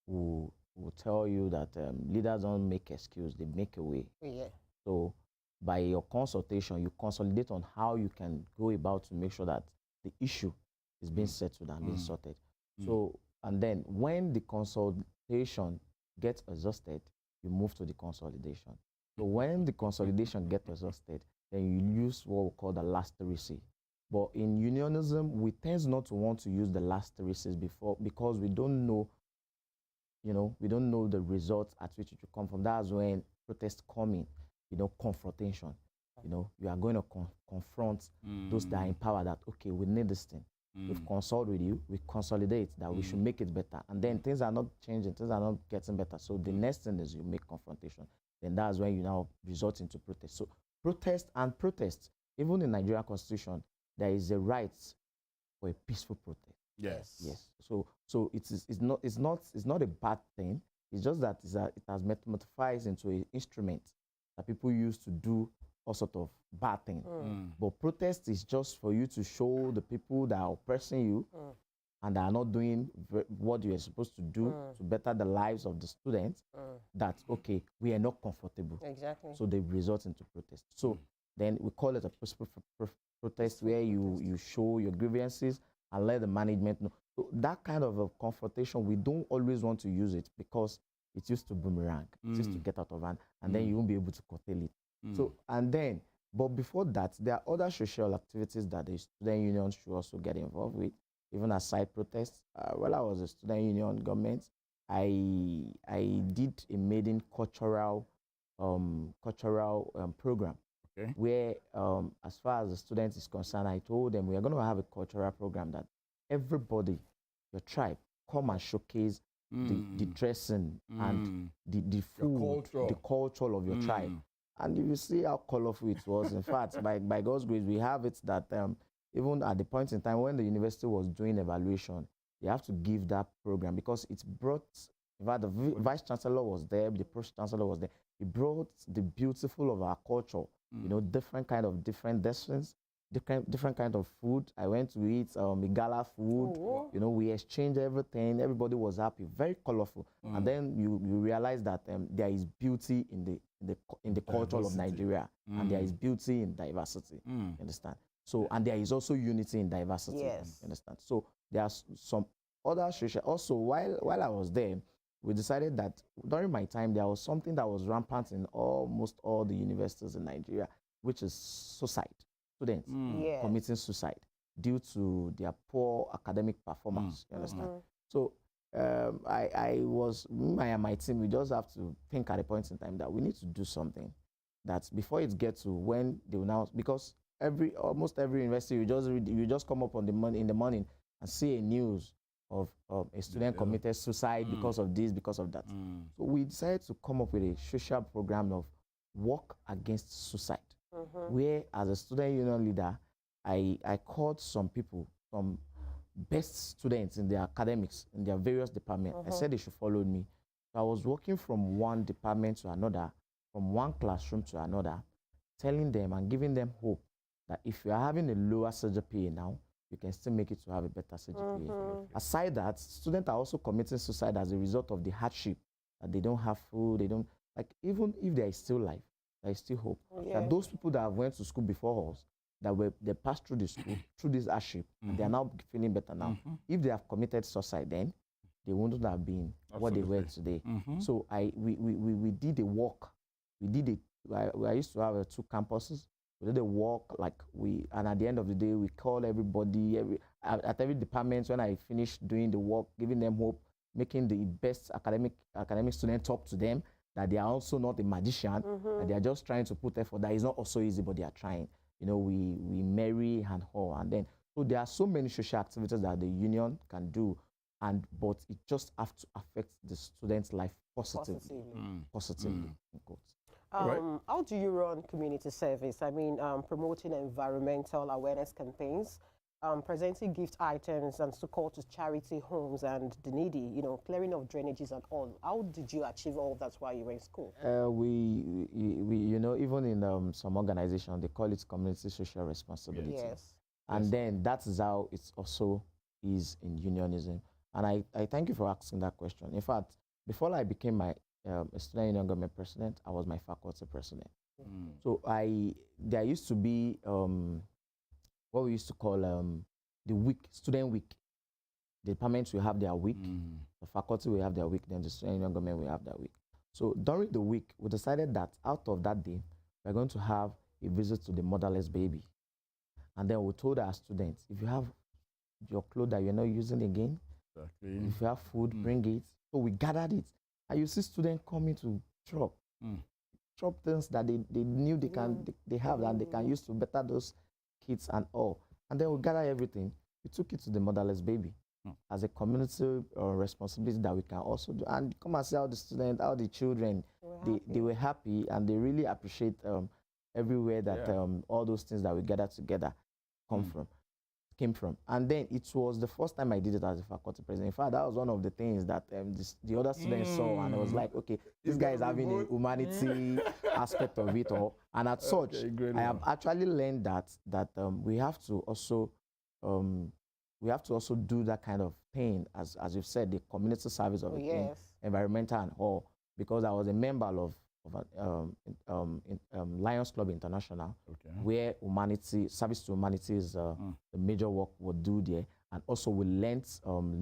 will tell you that leaders don't make excuse, they make a way. Yeah. So by your consultation, you consolidate on how you can go about to make sure that the issue is being settled and being sorted. So, and then when the consultation gets exhausted, you move to the consolidation. So when the consolidation gets exhausted, then you use what we call the last 3 C's. But in unionism, we tend not to want to use the last 3 C's before, because we don't know, we don't know the results at which it will come from. That's when protests come in, confrontation. You are going to confront those that are in power that, okay, we need this thing. We've consulted with you, we consolidate that we should make it better. And then things are not changing, things are not getting better. So the next thing is you make confrontation. Then that's when you now resort into protest. So protest, even in Nigerian Constitution, there is a right for a peaceful protest. Yes. Yes. So it's not a bad thing. It's just that it has metamorphosed into an instrument that people use to do all sort of bad thing. But protest is just for you to show the people that are oppressing you and are not doing what you are supposed to do to better the lives of the students, that, okay, we are not comfortable. Exactly. So they resort into protest. So then we call it a peaceful protest where you show your grievances and let the management know. So that kind of a confrontation, we don't always want to use it because it used to boomerang. It used to get out of hand, and then you won't be able to curtail it. So, and then, but before that, there are other social activities that the student union should also get involved with, even as side protests. While I was a student union government, I did a maiden cultural program. Okay. Where, as far as the student is concerned, I told them we are going to have a cultural program that everybody, your tribe, come and showcase the dressing and the food, the culture of your tribe. And you will see how colorful it was. In fact, by God's grace, we have it that even at the point in time when the university was doing evaluation, they have to give that program because it brought, in fact, the vice chancellor was there, the pro chancellor was there. It brought the beautiful of our culture, you know, different destinations, different kind of food. I went to eat Igala food. You know, we exchanged everything. Everybody was happy, very colorful. And then you realize that there is beauty in the culture of Nigeria, and there is beauty in diversity. You understand? So, and there is also unity in diversity. Yes. You understand? So there are some other social. Also, while I was there, we decided that during my time there was something that was rampant in almost all the universities in Nigeria, which is suicide. Students committing suicide due to their poor academic performance. You understand? So I was, my team, we just have to think at a point in time that we need to do something that before it gets to when they will now, because almost every university, you just come up in the morning and see a news of a student committed suicide because of this, because of that. So we decided to come up with a social program of work against suicide. Where, as a student union leader, I called some people, some best students in their academics, in their various departments. I said they should follow me. So I was working from one department to another, from one classroom to another, telling them and giving them hope that if you are having a lower CGPA now, you can still make it to have a better CGPA. Aside that, students are also committing suicide as a result of the hardship, that they don't have food, they don't, like, even if there is still life, there is still hope. That those people that went to school before us, they passed through the school, through this hardship, and they are now feeling better now. If they have committed suicide then, they wouldn't have been what they were today. So we did a walk. I used to have 2 campuses. We did a walk, and at the end of the day, we called everybody, at every department. When I finished doing the work, giving them hope, making the best academic student talk to them, that they are also not a magician, that they are just trying to put effort. That is not also easy, but they are trying. You know, we marry and all, and then, so there are so many social activities that the union can do, but it just have to affect the student's life positively. Positively. In quotes. How do you run community service? I mean, promoting environmental awareness campaigns, presenting gift items and so-called to charity homes and the needy, you know, clearing of drainages and all. How did you achieve all that while you were in school? We you know, even in some organizations, they call it community social responsibility. Yes. And then that is how it also is in unionism. And I thank you for asking that question. In fact, before I became a student union government president, I was my faculty president. So there used to be what we used to call the week, student week. The departments will have their week, the faculty will have their week, then the student union government will have their week. So during the week, we decided that out of that day, we're going to have a visit to the motherless baby. And then we told our students, if you have your clothes that you're not using again, if you have food, bring it. So we gathered it. And you see students coming to drop things that they knew they have and they can use to better those kids and all. And then we gather everything. We took it to the motherless baby as a community responsibility that we can also do. And come and see how the students, how the children, they were happy, and they really appreciate everywhere that all those things that we gather together come from. came from. And then it was the first time I did it as a faculty president. In fact, that was one of the things that the other students saw, and I was like, okay, this guy is having a humanity aspect of it all. And at such, I have actually learned that we have to also do that kind of thing, as you've said, the community service of environmental and all, because I was a member of Lions Club International, where service to humanity is the major work we do there, and also we learned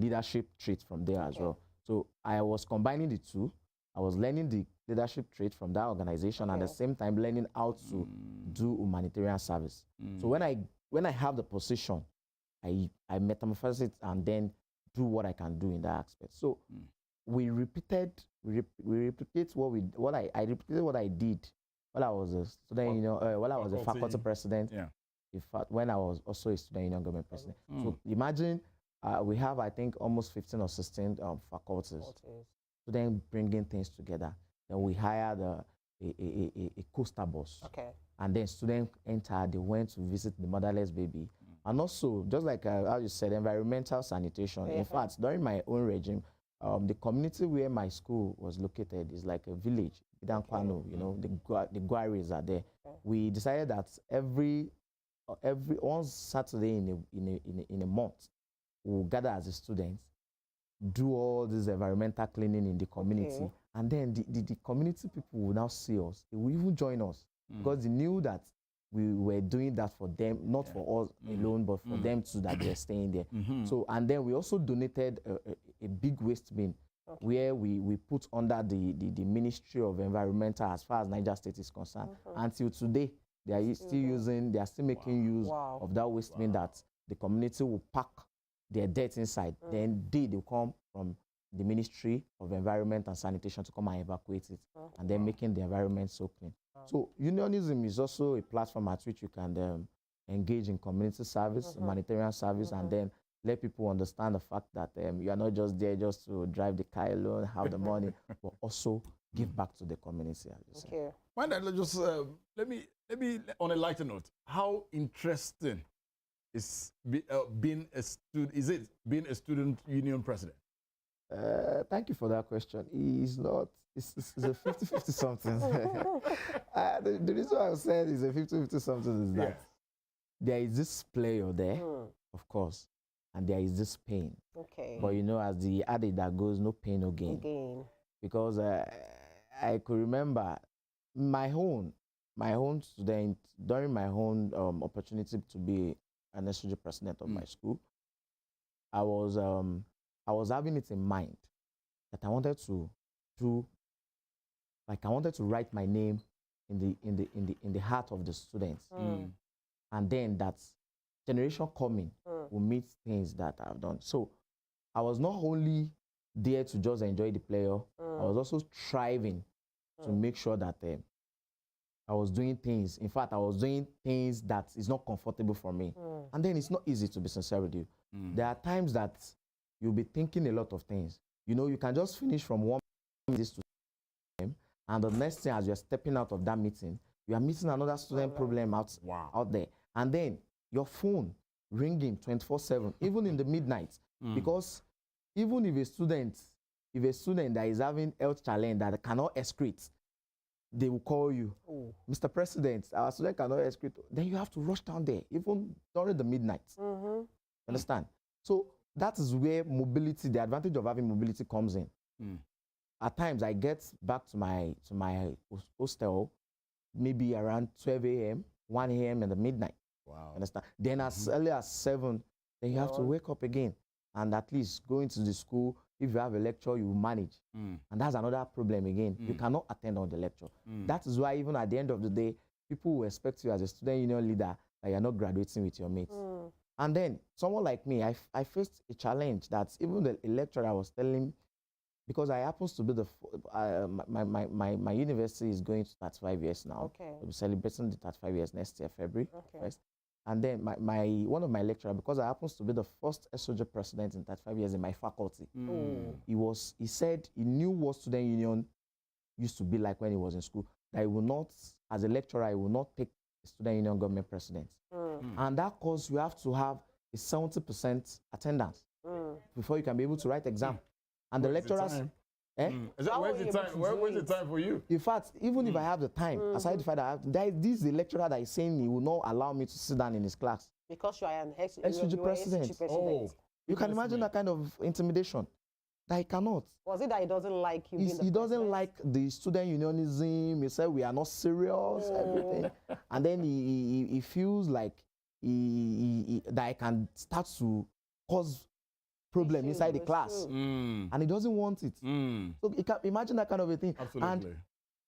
leadership traits from there as well. So I was combining the two. I was learning the leadership trait from that organization, and at the same time learning how to do humanitarian service. So when I have the position, I metamorphose it and then do what I can do in that aspect. So we repeated what I repeated what I did while I was a student while I was a faculty president. In fact, when I was also a student union government president. So imagine we have, I think, almost 15 or 16 faculties. So then bringing things together. Then we hired a coaster bus. And then students entered, they went to visit the motherless baby. And also, just like how you said, environmental sanitation. In fact, during my own regime, the community where my school was located is like a village, Idankwano, the Gwaris are there. We decided that every one Saturday in a month, we'll gather as a students, do all this environmental cleaning in the community. And then the community people will now see us. They will even join us because they knew that we were doing that for them, not for us alone, but for them too, that they're staying there. So, and then we also donated a big waste bin where we put under the Ministry of Environmental as far as Niger State is concerned. Until today, they are still making use of that waste bin that the community will pack their dirt inside. Then they come from the Ministry of Environment and Sanitation to come and evacuate it, and then making the environment so clean. So unionism is also a platform at which you can engage in community service, humanitarian service, and then let people understand the fact that you are not just there just to drive the car alone, have the money, but also give back to the community. Why not just let me on a lighter note? How interesting is being a student? Is it being a student union president? Thank you for that question. It's not. It's a 50-50 something. The reason I said it's a 50-50 something is that there is this pleasure there, of course, and there is this pain. But as the adage that goes, no pain, no gain. Because I could remember my own student during my own opportunity to be an SOG president of my school. I was having it in mind that I wanted to do, like I wanted to write my name in the heart of the students, and then that generation coming will meet things that I've done. So I was not only there to just enjoy the player, I was also striving to make sure that I was doing things. In fact, I was doing things that is not comfortable for me. And then it's not easy to be sincere with you. There are times that you'll be thinking a lot of things. You can just finish from one meeting to them, and the next thing, as you're stepping out of that meeting, you are meeting another student problem out there. And then your phone ringing 24/7, even in the midnight, because even if a student that is having health challenge that cannot excrete, they will call you, Mr. President, our student cannot excrete. Then you have to rush down there, even during the midnight. Understand? So that is where mobility, the advantage of having mobility comes in. At times, I get back to my hostel maybe around 12 a.m., 1 a.m. in the midnight. Understand? Then as early as 7, then you have to wake up again and at least go into the school. If you have a lecture, you manage. And that's another problem again. You cannot attend on the lecture. That is why even at the end of the day, people will expect you as a student union leader that you're not graduating with your mates. And then someone like me, I faced a challenge that even the lecturer was telling, because I happens to be my university is going to 35 years now. We'll be celebrating the 35 years next year, February 1st. And then one of my lecturers, because I happens to be the first SOG president in 35 years in my faculty, he said he knew what student union used to be like when he was in school, that he will not, as a lecturer, he will not take a student union government president. And that cause you have to have is 70% attendance before you can be able to write exam. And the lecturers... Where's the time for you? In fact, even if I have the time, aside the fact that this is the lecturer that is saying he will not allow me to sit down in his class. Because you are an SUG president. Oh, you can imagine that kind of intimidation. That he cannot. Was it that he doesn't like you? He doesn't like the student unionism. He said we are not serious, everything. And then he feels like that I can start to cause problem inside the class. And he doesn't want it. So you can imagine that kind of a thing. Absolutely. And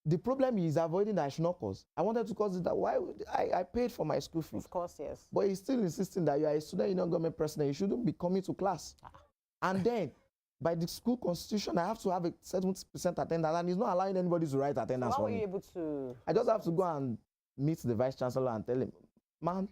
the problem is avoiding that I should not cause. I wanted to cause it that why I paid for my school fee. Of course, yes. But he's still insisting that you are a student union government president. You shouldn't be coming to class. And then by the school constitution, I have to have a 70% attendance, and he's not allowing anybody to write attendance So how for were you me. able to? I just have to go and meet the vice chancellor and tell him, man,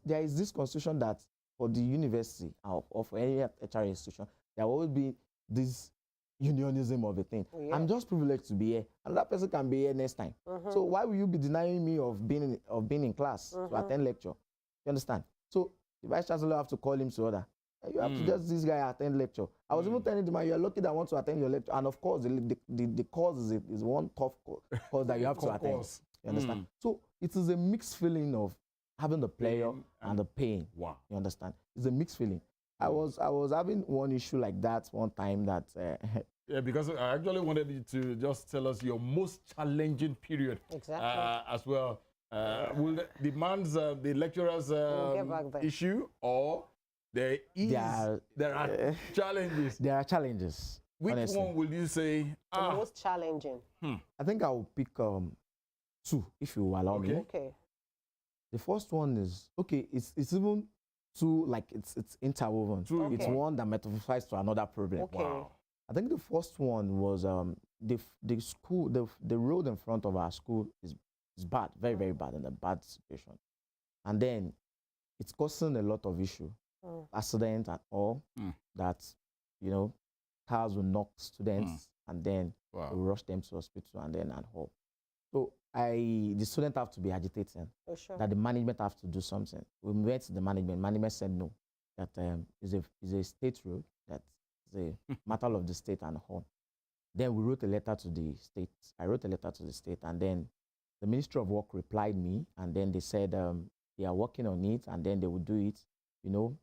there is this constitution that for the university or for any HR institution, there will always be this unionism of a thing. Yeah. I'm just privileged to be here. Another person can be here next time. So why will you be denying me of being in class to attend lecture? You understand? So the vice chancellor have to call him to order. You have to just this guy attend lecture. I was even telling him, man, you're lucky that I want to attend your lecture. And of course, the course is one tough course that you have to attend. You understand? So it is a mixed feeling of having the pleasure and the pain. Wow. You understand? It's a mixed feeling. I was having one issue like that one time that... yeah, because I actually wanted you to just tell us your most challenging period as well. Will the demands the lecturers issue, or there are challenges? There are challenges. Which honestly. one will you say? The most challenging. I think I will pick two, if you allow me. Okay. The first one is, it's even two, like it's interwoven. Okay. It's one that metamorphosizes to another problem. Okay. Wow. I think the first one was the school, the road in front of our school is bad, very, very bad, in a bad situation. And then it's causing a lot of issue, accidents and all, that, you know, cars will knock students and then will rush them to hospital and all. So the students have to be agitating, that the management have to do something. We went to the management said no, that is a state road, that is a matter of the state and all. Then we wrote a letter to the state. I wrote a letter to the state, and then the Ministry of Work replied me, and then they said they are working on it, and then they will do it. You know,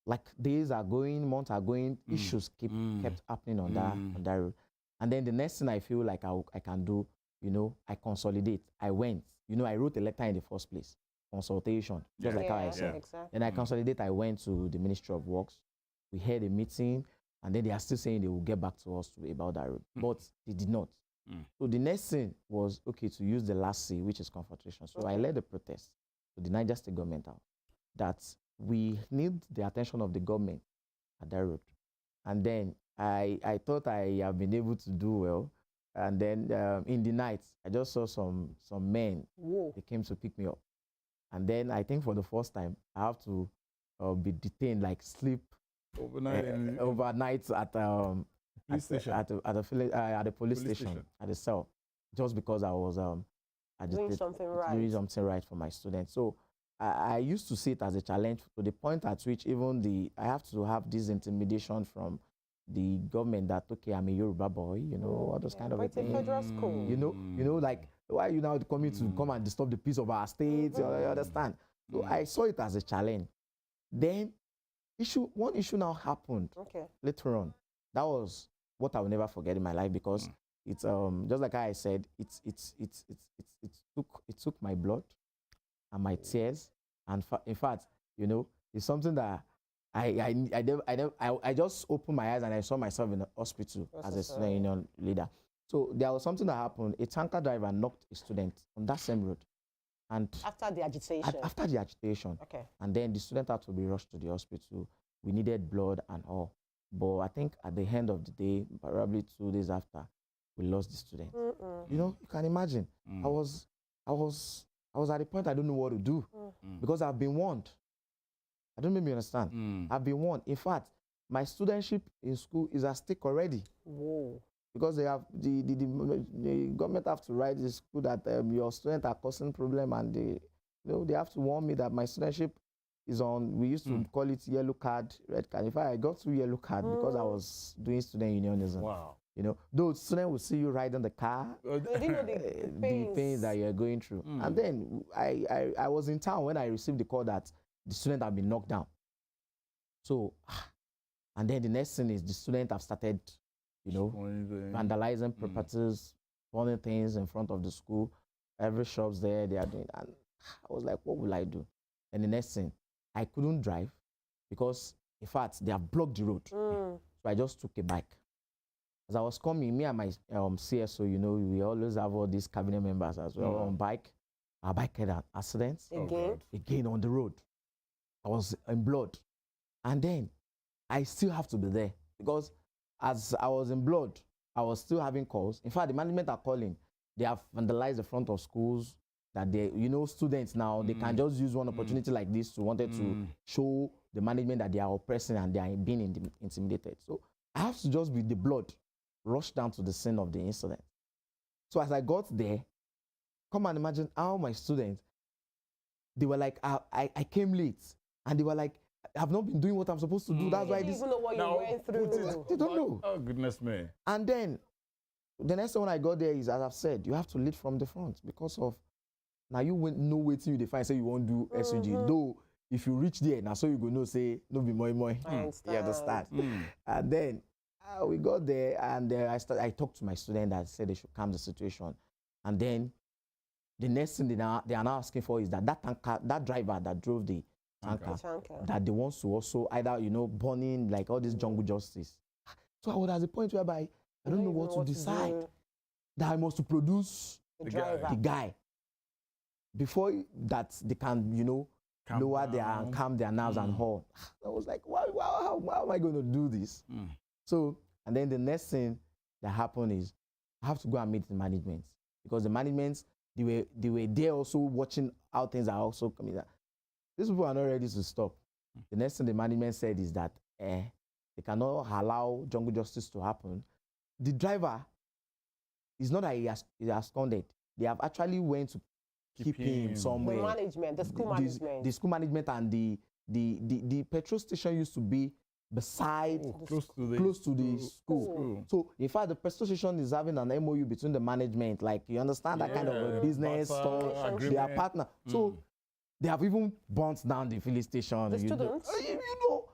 like days are going, months are going, issues kept happening on that road. And then the next thing I feel like I can do, you know, I consolidate. I went, you know, I wrote a letter in the first place, consultation, just like how I said. Exactly. Then I consolidate, I went to the Ministry of Works. We had a meeting, and then they are still saying they will get back to us about that road. But they did not. So the next thing was, to use the last C, which is confrontation. So I led a protest to the Niger State government house that we need the attention of the government at that road. And then I thought I have been able to do well. And then in the night, I just saw some men. They came to pick me up. And then I think for the first time, I have to be detained, like sleep overnight at the police station, at the cell, just because I was doing something right for my students. So I used to see it as a challenge, to the point at which even I have to have this intimidation from the government that, I'm a Yoruba boy, you know, all those kind of things. It's a federal school. You know, like, why are you now coming to come and disturb the peace of our state? You understand? So I saw it as a challenge. Then one issue now happened later on. That was what I will never forget in my life, because it's just like I said, it took my blood and my tears, and in fact, you know, it's something that I just opened my eyes and I saw myself in the hospital as a student union leader. So there was something that happened. A tanker driver knocked a student on that same road. And after the agitation? After the agitation. Okay. And then the student had to be rushed to the hospital. We needed blood and all. But I think at the end of the day, probably 2 days after, we lost the student. You know, you can imagine. I was at the point I don't know what to do, because I've been warned. I don't make me understand. I've been warned. In fact, my studentship in school is at stake already. Whoa. Because they have the government have to write the school that your students are causing problem, and they have to warn me that my studentship is on, we used to call it yellow card, red card. In fact, I got 2 yellow cards because I was doing student unionism. Wow. You know, those students will see you riding the car, the pains that you're going through. And then I was in town when I received the call that the student had been knocked down. So, and then the next thing is the student have started, you know, vandalizing properties, burning things in front of the school. Every shop's there, they are doing. And I was like, what will I do? And the next thing, I couldn't drive because, in fact, they have blocked the road. So I just took a bike. As I was coming, me and my CSO, you know, we always have all these cabinet members as well on bike. Our bike had an accident. Again on the road. I was in blood. And then I still have to be there because as I was in blood, I was still having calls. In fact, the management are calling. They have vandalized the front of schools. That they, you know, students now, they can just use one opportunity like this to wanted to show the management that they are oppressing and they are being intimidated. So I have to just with the blood rush down to the scene of the incident. So as I got there, come and imagine how my students, they were like, I came late, and they were like, I've not been doing what I'm supposed to do. That's why this. They don't even know what you went through. They don't know. Oh goodness me! And then the next thing when I got there is, as I've said, you have to lead from the front because of. Now you won't know waiting you define say you won't do SUG. Though if you reach there, now so you go know say no be moi. You understand? And then we got there and I talked to my student that said they should calm the situation. And then the next thing they are now asking for is that driver that drove the tanker, that they want to also either, you know, burning like all this jungle justice. So I was at the point whereby I don't know what to decide. That I must to produce the guy. Before that, they can, you know, calm their nerves and all. I was like, how am I going to do this? So, and then the next thing that happened is I have to go and meet the management because the management, they were there also watching how things are also coming out. These people are not ready to stop. The next thing the management said is that they cannot allow jungle justice to happen. The driver is not that he has absconded. They have actually went to keep him somewhere. The school management. The school management and the petrol station used to be beside, close to the school. So in fact, the petrol station is having an MOU between the management, like you understand that kind of a business store. They are partner. So they have even burnt down the filling station. The students, you know,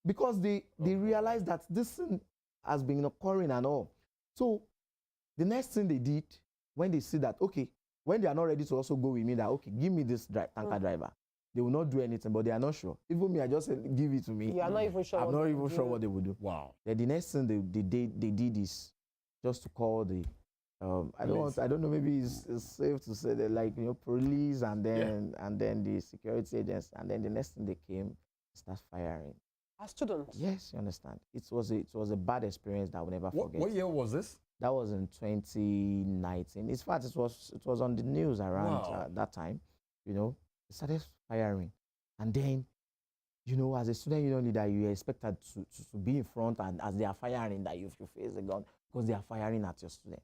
because they realize that this thing has been occurring and all. So the next thing they did when they see that when they are not ready to also go with me, that give me this tanker driver, they will not do anything, but they are not sure. Even me, I just said, give it to me. You are not even sure. I'm not even sure what they will do. Wow. Then the next thing they did is just to call the I don't know, maybe it's safe to say that, like, you know, police and then the security agents, and then the next thing they came, start firing. As students? Yes, you understand. It was a bad experience that I will never forget. What year was this? That was in 2019. In fact, it was on the news around that time. You know, they started firing, and then, you know, as a student union leader, you are expected to be in front, and as they are firing, that you face the gun because they are firing at your student.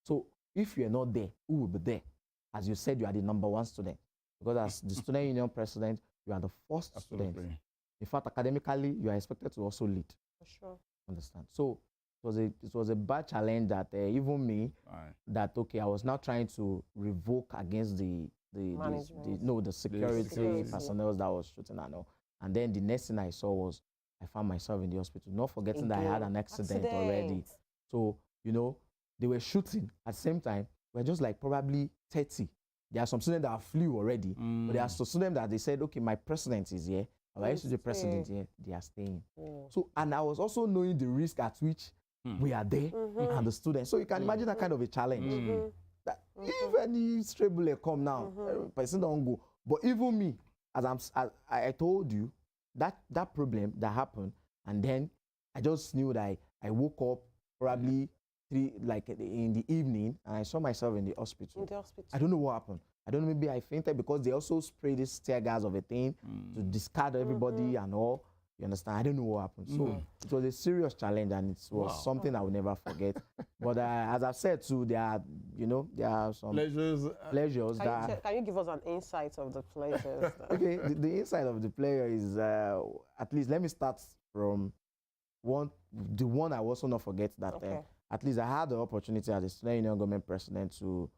So if you are not there, who will be there? As you said, you are the #1 student, because as the student union president, you are the first student. In fact, academically, you are expected to also lead. For sure. Understand? So it was a bad challenge that even me, I was now trying to revoke against the security personnel that was shooting and all. And then the next thing I saw was I found myself in the hospital, not forgetting that I had an accident already. So, you know, they were shooting at the same time. We're just like probably 30. There are some students that flew already, but there are some students that they said, okay, my president is here. I used to the president here. They are staying. So, and I was also knowing the risk at which we are there and the students. So you can imagine that kind of a challenge. That if any stray bullet come now, person don't go. But even me, as I told you, that problem that happened, and then I just knew that I woke up probably in the evening, and I saw myself in the hospital. I don't know what happened. I don't know, maybe I fainted because they also spray this tear gas of a thing to discard everybody and all. You understand? I don't know what happened. So it was a serious challenge, and it was something I will never forget. But as I've said too, there are some pleasures that. Can you give us an insight of the pleasures? Okay, the insight of the player is at least let me start from the one I also not forget that at least I had the opportunity as a student union government president to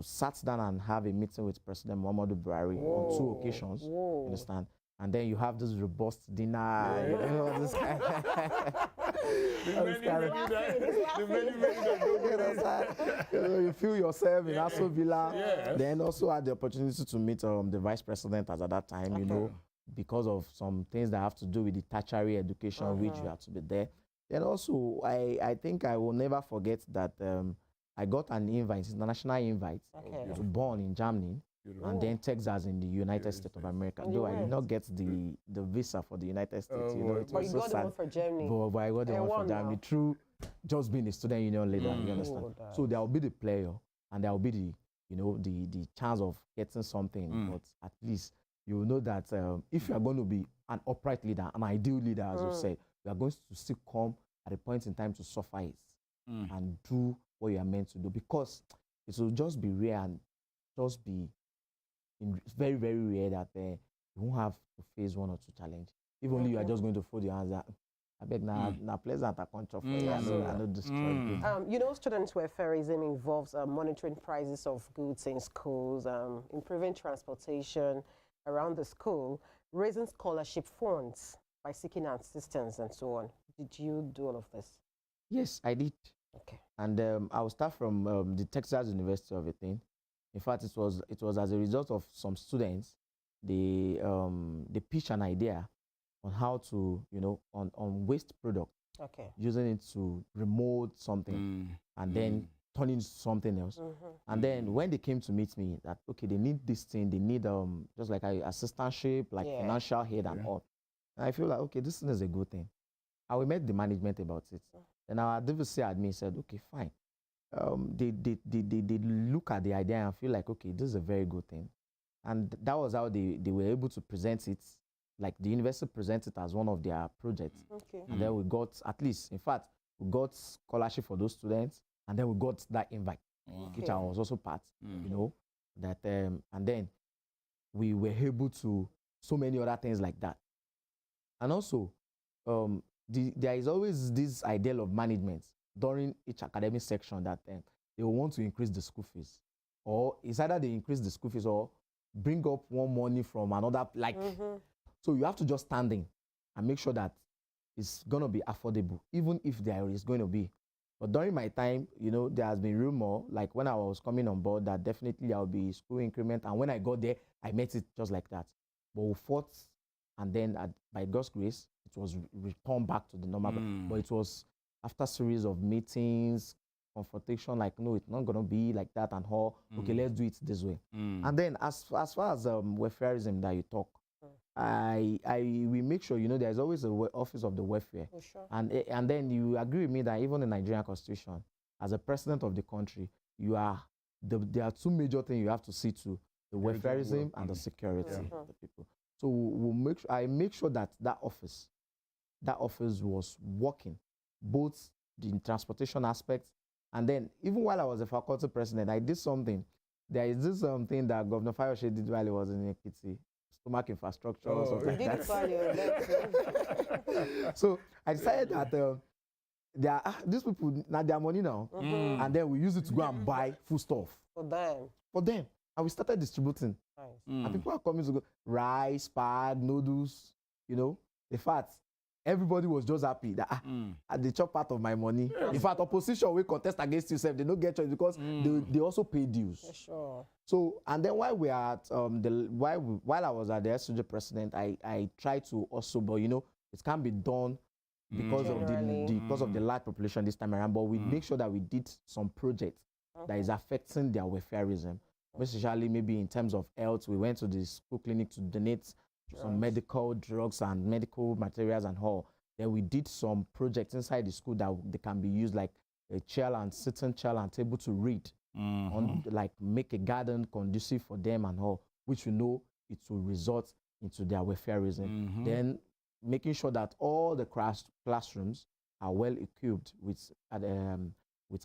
sit down and have a meeting with President Muhammadu Buhari on 2 occasions. You understand? And then you have this robust dinner, you know, this kind you feel yourself in Aso Villa. Then also had the opportunity to meet the vice president as at that time, you know, because of some things that have to do with the tertiary education, which you have to be there. Then also, I think I will never forget that I got an invite, international invite, to Bonn in Germany. And then Texas in the United States of America. Though I did not get the visa for the United States, you know, it but was you so got sad. the one for Germany. But I got the one for Germany through just being a student union leader. You understand? So there will be the player, and there will be the, you know, the chance of getting something. But at least you will know that if you are going to be an upright leader, an ideal leader, as you said, you are going to still come at a point in time to suffer it and do what you are meant to do, because it will just be rare and just be very, very rare that you won't have to face 1 or 2 challenges. If only you are just going to fold your hands out. I beg now pleasant a control for you. I know destroy you know, student welfareism involves monitoring prices of goods in schools, improving transportation around the school, raising scholarship funds by seeking assistance and so on. Did you do all of this? Yes, I did. Okay. And I will start from the Texas University of Athens. In fact, it was as a result of some students, they pitched an idea on how to, you know, on waste product, using it to remold something and then turn into something else. And then when they came to meet me, that okay, they need this thing, they need just like assistantship, like financial aid and all. And I feel like okay, this thing is a good thing. I will met the management about it. Then our DVC admin said, okay, fine. They look at the idea and feel like, okay, this is a very good thing. And that was how they were able to present it, like the university presented it as one of their projects. And then we got, at least, in fact, we got scholarship for those students, and then we got that invite, which I was also part, you know, that, and then we were able to, so many other things like that. And also, there is always this ideal of management during each academic section that they will want to increase the school fees, or it's either they increase the school fees or bring up one money from another, like, so you have to just stand in and make sure that it's going to be affordable, even if there is going to be. But during my time, you know, there has been rumor, like when I was coming on board, that definitely there will be school increment. And when I got there, I met it just like that. But we fought, and then by God's grace, it was returned back to the normal. But it was after a series of meetings, confrontation, like, no, it's not going to be like that and all. Okay, let's do it this way. And then as far as welfareism that you talk, we make sure, you know, there's always an office of the welfare. And then you agree with me that even in the Nigerian Constitution, as a president of the country, there are 2 major things you have to see to: the welfareism and the security of the people. So I make sure that office was working, both the transportation aspect, and then even while I was a faculty president, I did something. There is this thing that Governor Fayose did while he was in Ekiti, stomach infrastructure or something like that. So I decided that these people, now their money now, and then we use it to go and buy food stuff for them. And we started distributing. And people are coming to go rice, pad, noodles, you know. In fact, everybody was just happy that they chop part of my money. In fact, opposition will contest against yourself. They don't get choice because they also pay dues. So, and then while we are at while I was at the SOJ president, I tried to also, but you know, it can't be done because of the large population this time around. But we make sure that we did some projects that is affecting their welfareism, especially maybe in terms of health. We went to the school clinic to donate some medical drugs and medical materials and all. Then we did some projects inside the school that they can be used, like a chair and sitting chair and table to read, on like make a garden conducive for them and all, which we know it will result into their welfareism. Then making sure that all the classrooms are well equipped with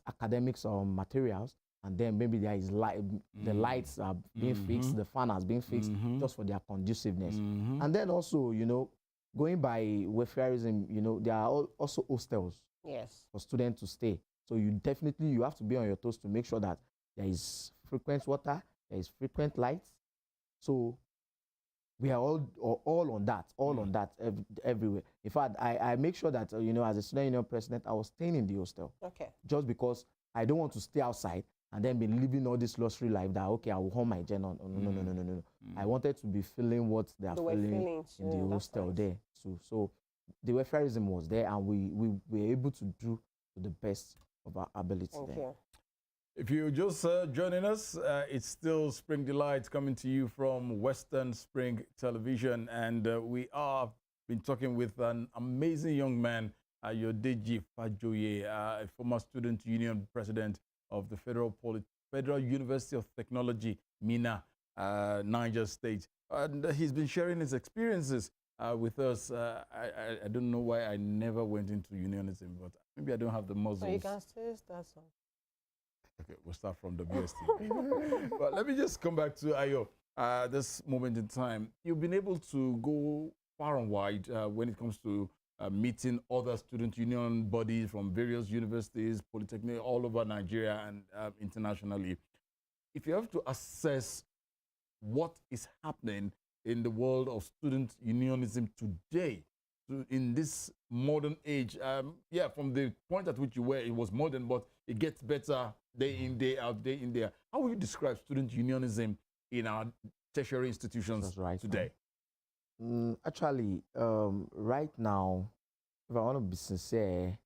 academics or materials, and then maybe there is light, the lights are being fixed, the fan has been fixed just for their conduciveness. And then also, you know, going by welfareism, you know, there are also hostels for students to stay. So you have to be on your toes to make sure that there is frequent water, there is frequent lights. So we are all on that, everywhere. In fact, I make sure that, you know, as a student union president, I was staying in the hostel. Okay. Just because I don't want to stay outside and then be living all this luxury life that, okay, I will home my gen on. No. I wanted to be feeling what they are feeling in the hostel there. So the welfareism was there, and we were able to do to the best of our ability there. If you're just joining us, it's still Spring Delight coming to you from Western Spring Television, and we are been talking with an amazing young man, Ayodeji Fajoye, a former student union president of the Federal University of Technology, Minna, Niger State, and he's been sharing his experiences with us. I don't know why I never went into unionism, but maybe I don't have the muscles. So you can still start some. Okay, we'll start from WST. But let me just come back to Ayo. This moment in time, you've been able to go far and wide when it comes to meeting other student union bodies from various universities, polytechnic, all over Nigeria and internationally. If you have to assess what is happening in the world of student unionism today, in this modern age, yeah, from the point at which you were, it was modern, but it gets better day in, day out, day in, day out. How would you describe student unionism in our tertiary institutions today? Actually, right now, if I want to be sincere,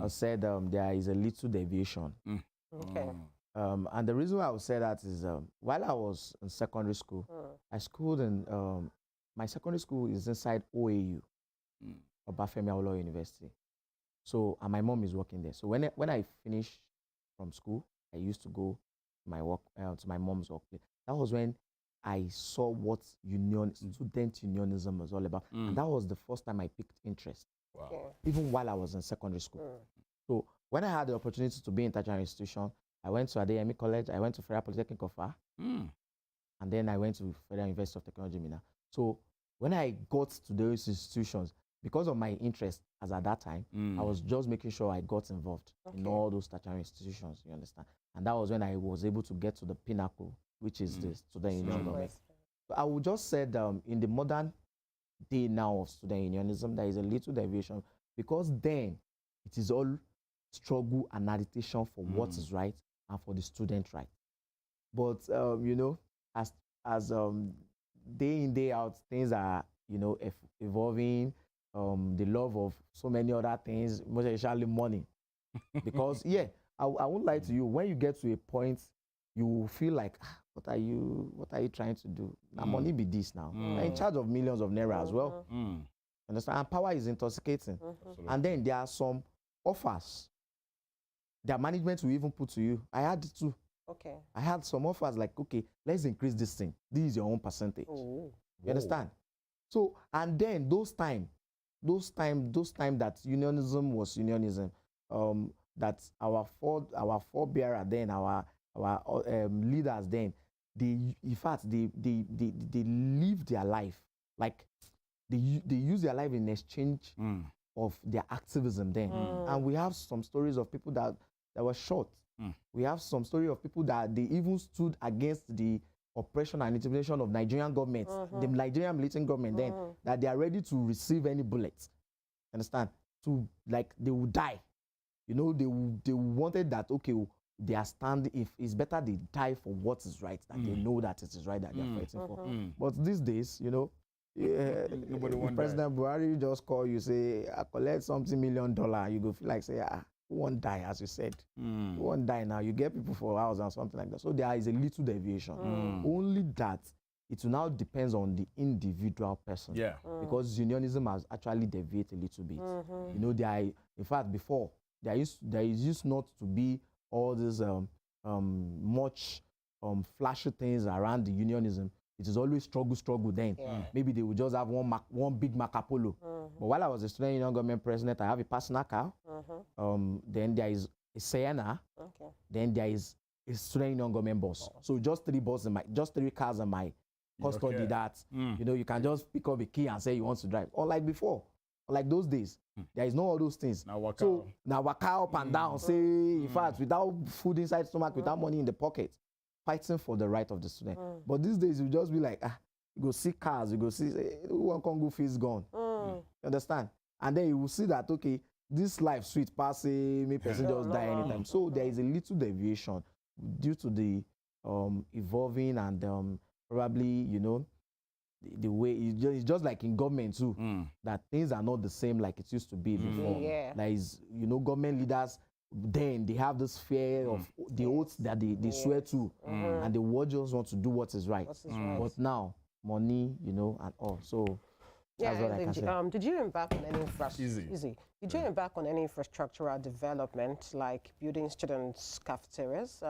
I said there is a little deviation. Okay. And the reason why I would say that is while I was in secondary school, I schooled in, my secondary school is inside OAU, Obafemi Awolowo University. So, and my mom is working there. So when I finished from school, I used to go to my work, to my mom's workplace. That was when I saw what student unionism was all about. And that was the first time I picked interest, even while I was in secondary school. So when I had the opportunity to be in tertiary institution, I went to Adeyemi College, I went to Federal Polytechnic of Far, and then I went to Federal University of Technology, Minna. So when I got to those institutions, because of my interest as at that time, I was just making sure I got involved in all those tertiary institutions, you understand? And that was when I was able to get to the pinnacle, which is the student union. So I would just say in the modern day now of student unionism, there is a little deviation, because then it is all struggle and agitation for what is right and for the student right. But, you know, as day in, day out, things are, you know, evolving, the love of so many other things, most especially money. Because, yeah, I won't lie to you, when you get to a point, you feel like, what are you trying to do? Now, money be this now. You're in charge of millions of naira as well. Understand? And power is intoxicating. And then there are some offers that management will even put to you. I had it too. Okay. I had some offers like, okay, let's increase this thing. This is your own percentage. You understand? So, and then those time that unionism was unionism, that our forebearer then, our leaders then, they live their life, like they use their life in exchange of their activism then. And we have some stories of people that were shot. We have some story of people that they even stood against the oppression and intimidation of Nigerian government, the Nigerian militant government then, that they are ready to receive any bullets. Understand? To, like, they will die. You know, they wanted that, okay, they are standing, if it's better they die for what is right, that they know that it is right that they are fighting for. But these days, you know, President Buhari just call you, say, I collect something $1 million, you go feel like, say, who won't die, as you said. Who won't die now? You get people for hours and something like that. So there is a little deviation. Only that it will now depends on the individual person. Because unionism has actually deviated a little bit. You know, in fact, before, there used not to be all these much flashy things around the unionism. it is always struggle then. Maybe they would just have one big Marco Polo. But while I was a student union government president, I have a personal car. Then there is a Sienna. Then there is a student union government bus. So just 3 cars in my custody that, you know, you can just pick up a key and say you want to drive. Or like before, or like those days, there is no all those things. Now waka up and down, say, in fact, without food inside stomach, without money in the pocket, fighting for the right of the student. But these days, you just be like, you go see cars, you go see, who want Congo fees gone. You understand? And then you will see that, okay, this life sweet pass, me person just die anytime. So there is a little deviation due to the evolving and probably, you know, the way it's just like in government too, that things are not the same like it used to be before. Like, you know, government leaders, then they have this fear of the oaths that they swear to, and the world just want to do what is right. But now, money, you know, and all. So that's what I can say. Did you embark on any Did you embark on any infrastructural development, like building students' cafeterias,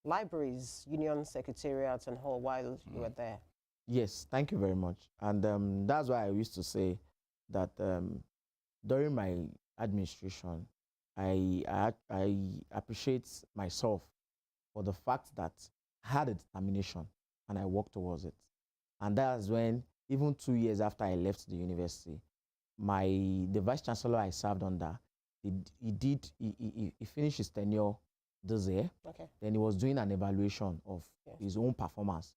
libraries, union secretariats, and all while you were there? Yes, thank you very much. And that's why I used to say that during my administration, I appreciate myself for the fact that I had a determination and I worked towards it. And that's when, even 2 years after I left the university, the vice chancellor I served under, he finished his tenure this year. Then he was doing an evaluation of his own performance.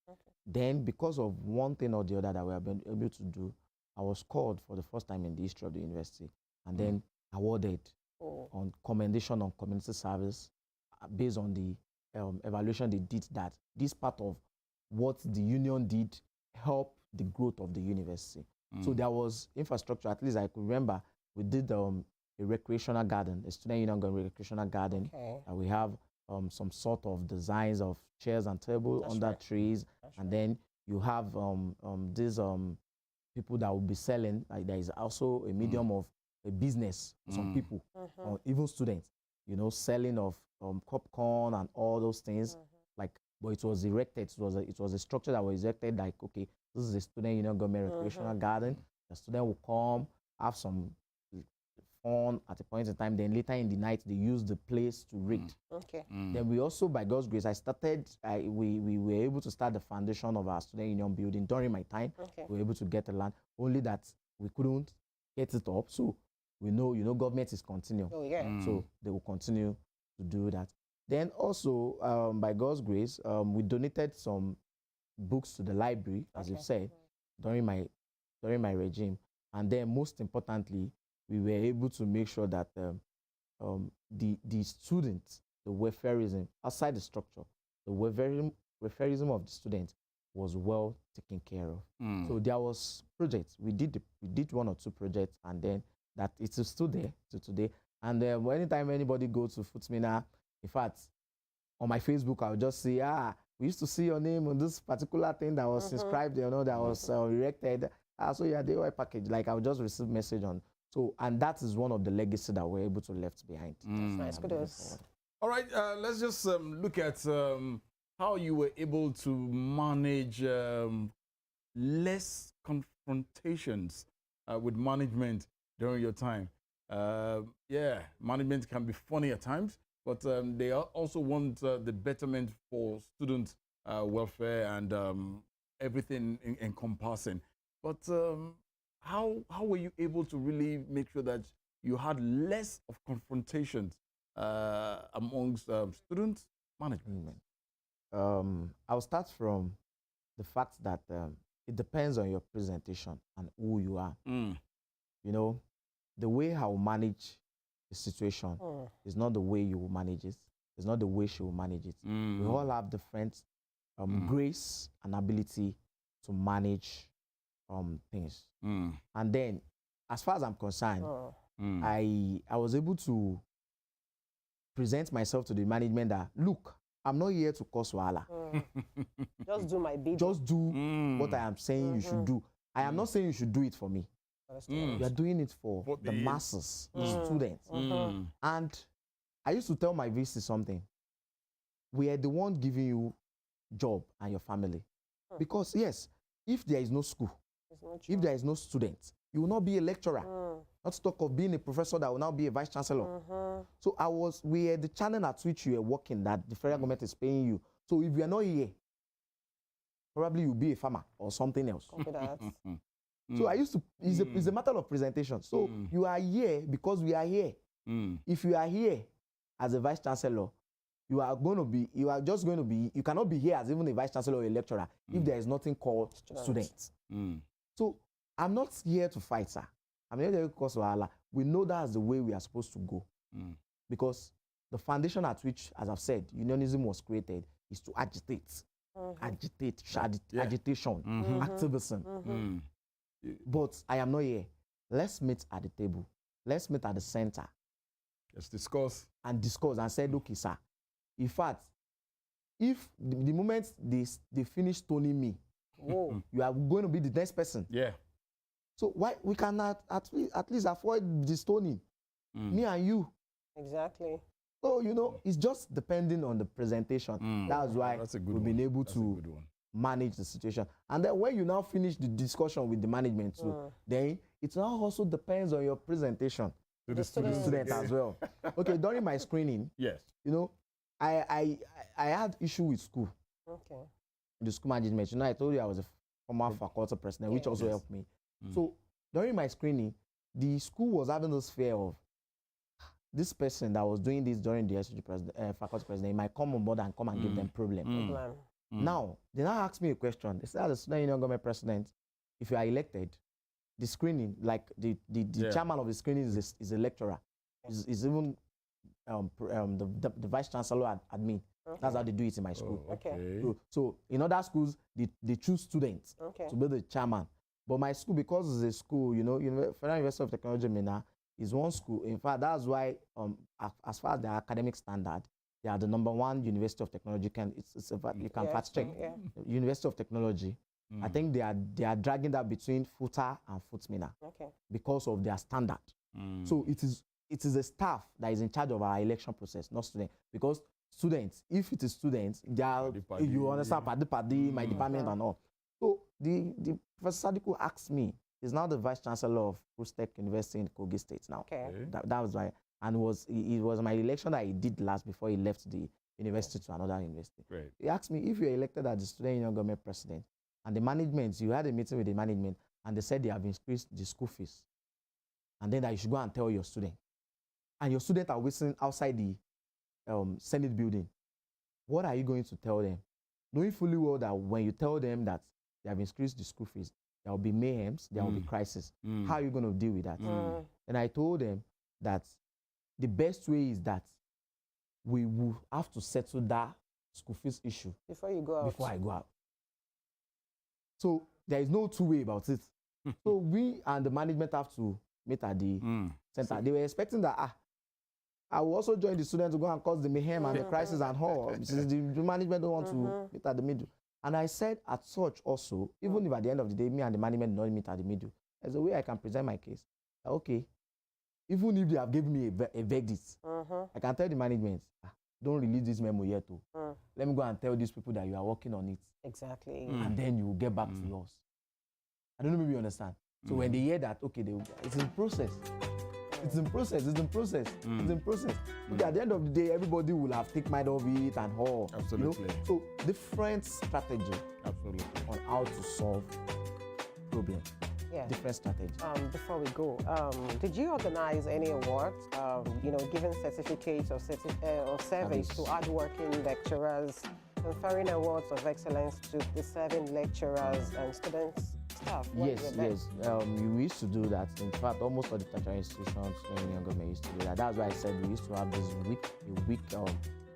Then, because of one thing or the other that we have been able to do, I was called for the first time in the history of the university, and then awarded on commendation on community service based on the evaluation they did, that this part of what the union did helped the growth of the university. So there was infrastructure. At least I could remember we did a recreational garden, a student union recreational garden. We have some sort of designs of chairs and tables under trees, and then you have these people that will be selling. Like, there is also a medium of a business for some people, or even students, you know, selling of popcorn and all those things. Like, but it was erected. It was a structure that was erected. Like, okay, this is a student union government recreational garden. The student will come, have some fun at a point in time. Then later in the night, they use the place to read. Then we also, by God's grace, we were able to start the foundation of our student union building during my time. We were able to get the land, only that we couldn't get it up. So we know, you know, government is continuing. So they will continue to do that. Then also, by God's grace, we donated some books to the library, as you've said, during my regime. And then, most importantly, we were able to make sure that the students, the welfareism outside the structure, the welfareism of the students was well taken care of. So there was projects. We did 1 or 2 projects, and then that it is still there to today. And anytime anybody goes to Futmina, in fact, on my Facebook, I'll just say, we used to see your name on this particular thing that was inscribed, you know, that was erected. So yeah, the OI package. Like, I'll just receive message on. So, and that is one of the legacy that we're able to left behind. That's nice. Kudos. All right, let's just look at how you were able to manage less confrontations with management during your time. Yeah, management can be funny at times, but they also want the betterment for student welfare and everything encompassing. But how were you able to really make sure that you had less of confrontations amongst students management? I'll start from the fact that it depends on your presentation and who you are. You know, the way I will manage the situation is not the way you will manage it. It's not the way she will manage it. We all have different grace and ability to manage things. And then, as far as I'm concerned, I was able to present myself to the management that, look, I'm not here to cause wahala. Just do my bit. Just do what I am saying you should do. I am not saying you should do it for me. You are doing it for the masses, the students. And I used to tell my VC something. We are the one giving you job and your family. Because yes, if there is no school, if there is no student, you will not be a lecturer. Not to talk of being a professor that will now be a vice chancellor. So we are the channel at which you are working that the federal government is paying you. So if you are not here, probably you'll be a farmer or something else. So I used to, it's a matter of presentation. So you are here because we are here. If you are here as a vice chancellor, you are just going to be, you cannot be here as even a vice chancellor or a lecturer if there is nothing called students. So I'm not here to fight, sir. I'm here to cause wahala. We know that's the way we are supposed to go. Because the foundation at which, as I've said, unionism was created is to agitate. Agitation, activism. But I am not here. Let's meet at the table. Let's meet at the center. Let's discuss. And discuss and said, okay, sir. In fact, if the moment they finish stoning me, you are going to be the next person. Yeah. So why we cannot at least avoid the stoning? Me and you. Exactly. So, you know, it's just depending on the presentation. That's why we've been able to manage the situation. And then when you now finish the discussion with the management too, then it now also depends on your presentation to the student as well. Okay, during my screening, yes, you know, I had issue with school. Okay. The school management. You know, I told you I was a former faculty president, which also helped me. So during my screening, the school was having this fear of this person that was doing this during the faculty president, he might come on board and come and give them problem. Now, they now ask me a question. They say, as a student union government president, if you are elected, the screening, like the chairman of the screening is a lecturer. Is even the vice chancellor admin. That's how they do it in my school. So in other schools, they choose students to be the chairman. But my school, because it's a school, you know, Federal University of Technology, Minna, is one school. In fact, that's why, as far as the academic standard, they are the #1 University of Technology. You can fact check. University of Technology. I think they are dragging that between FUTA and FUTMINA because of their standard. So it is a staff that is in charge of our election process, not students. Because students, if it is students, they are, you understand, my department and all. So the Professor Sadiku asked me. He's now the vice chancellor of Rustec University in Kogi State now. That was why, and it was my election that he did last before he left the university to another university. Great. He asked me if you're elected as the student union government president, and the management, you had a meeting with the management, and they said they have increased the school fees, and then that you should go and tell your student, and your students are waiting outside the Senate building. What are you going to tell them, knowing fully well that when you tell them that they have increased the school fees, there will be mayhems, there will be crisis. How are you going to deal with that? And I told them that the best way is that we will have to settle that school fees issue before you go out. Before I go out. So there is no two-way about it. So we and the management have to meet at the center. They were expecting that I will also join the students to go and cause the mayhem and the crisis and all. Since the management don't want to meet at the middle. And I said, at such also, even if at the end of the day, me and the management do not meet at the middle, there's a way I can present my case. Okay, even if they have given me a verdict, I can tell the management, don't release this memo yet. Let me go and tell these people that you are working on it. Exactly. And then you will get back to yours. I don't know if you understand. So when they hear that, okay, it's in process. It's in process. Okay, at the end of the day, everybody will have taken mind of it and all. Absolutely. You know? So different strategy on how to solve problems. Yeah. Different strategy. Before we go, did you organize any awards, giving certificates or surveys to hardworking lecturers, conferring awards of excellence to deserving lecturers and students? Staff, yes. We used to do that. In fact, almost all the tertiary institutions in union government used to do that. That's why I said we used to have this week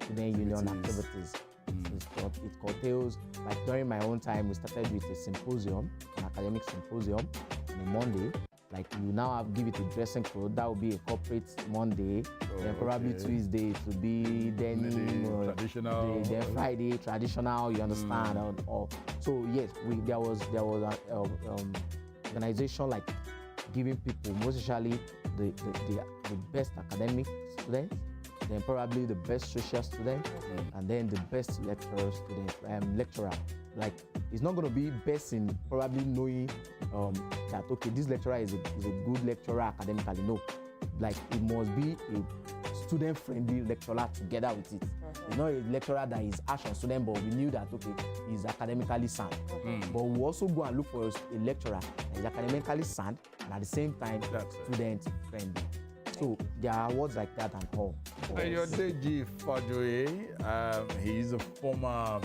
student union activities. It curtails, like during my own time, we started with a symposium, an academic symposium on a Monday. Like you now give it a dressing code, that will be a corporate Monday, then probably Tuesday to be denim, traditional, then Friday traditional. You understand? So yes, there was an organization like giving people, most especially the best academic students, then probably the best social student, and then the best lecturer. like, it's not going to be best in probably knowing that, okay, this lecturer is a good lecturer academically. No, like, it must be a student-friendly lecturer together with it. It's not a lecturer that is harsh on student, but we knew that, okay, he's academically sound. But we also go and look for a lecturer that is academically sound and at the same time student-friendly. So there are awards like that and all. Ayodeji Fajoye, he is a former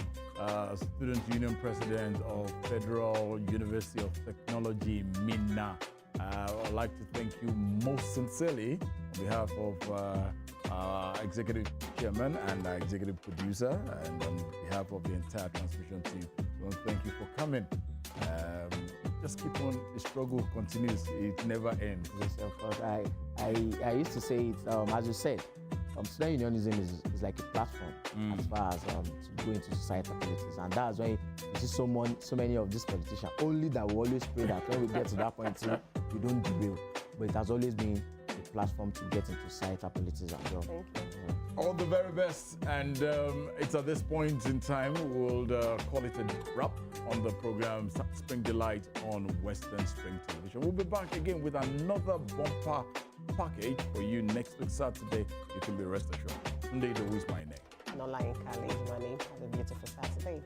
student union president of Federal University of Technology, Minna. I'd like to thank you most sincerely on behalf of our executive chairman and our executive producer, and on behalf of the entire transmission team. We want to thank you for coming. Just keep on, the struggle continues, it never ends. Yes, of course. I used to say it, as you said, student unionism is like a platform as far as to go into societal politics, and that's why you see so many of these politicians, only that we always pray that when we get to that point, we don't derail. But it has always been a platform to get into societal politics as well. Thank you. All the very best, and it's at this point in time we'll call it a wrap on the program Spring Delight on Western Spring Television. We'll be back again with another bumper package for you next week Saturday. You can be rest assured. Sunday, the is my name. And online, Khalid, my name. Have a beautiful Saturday.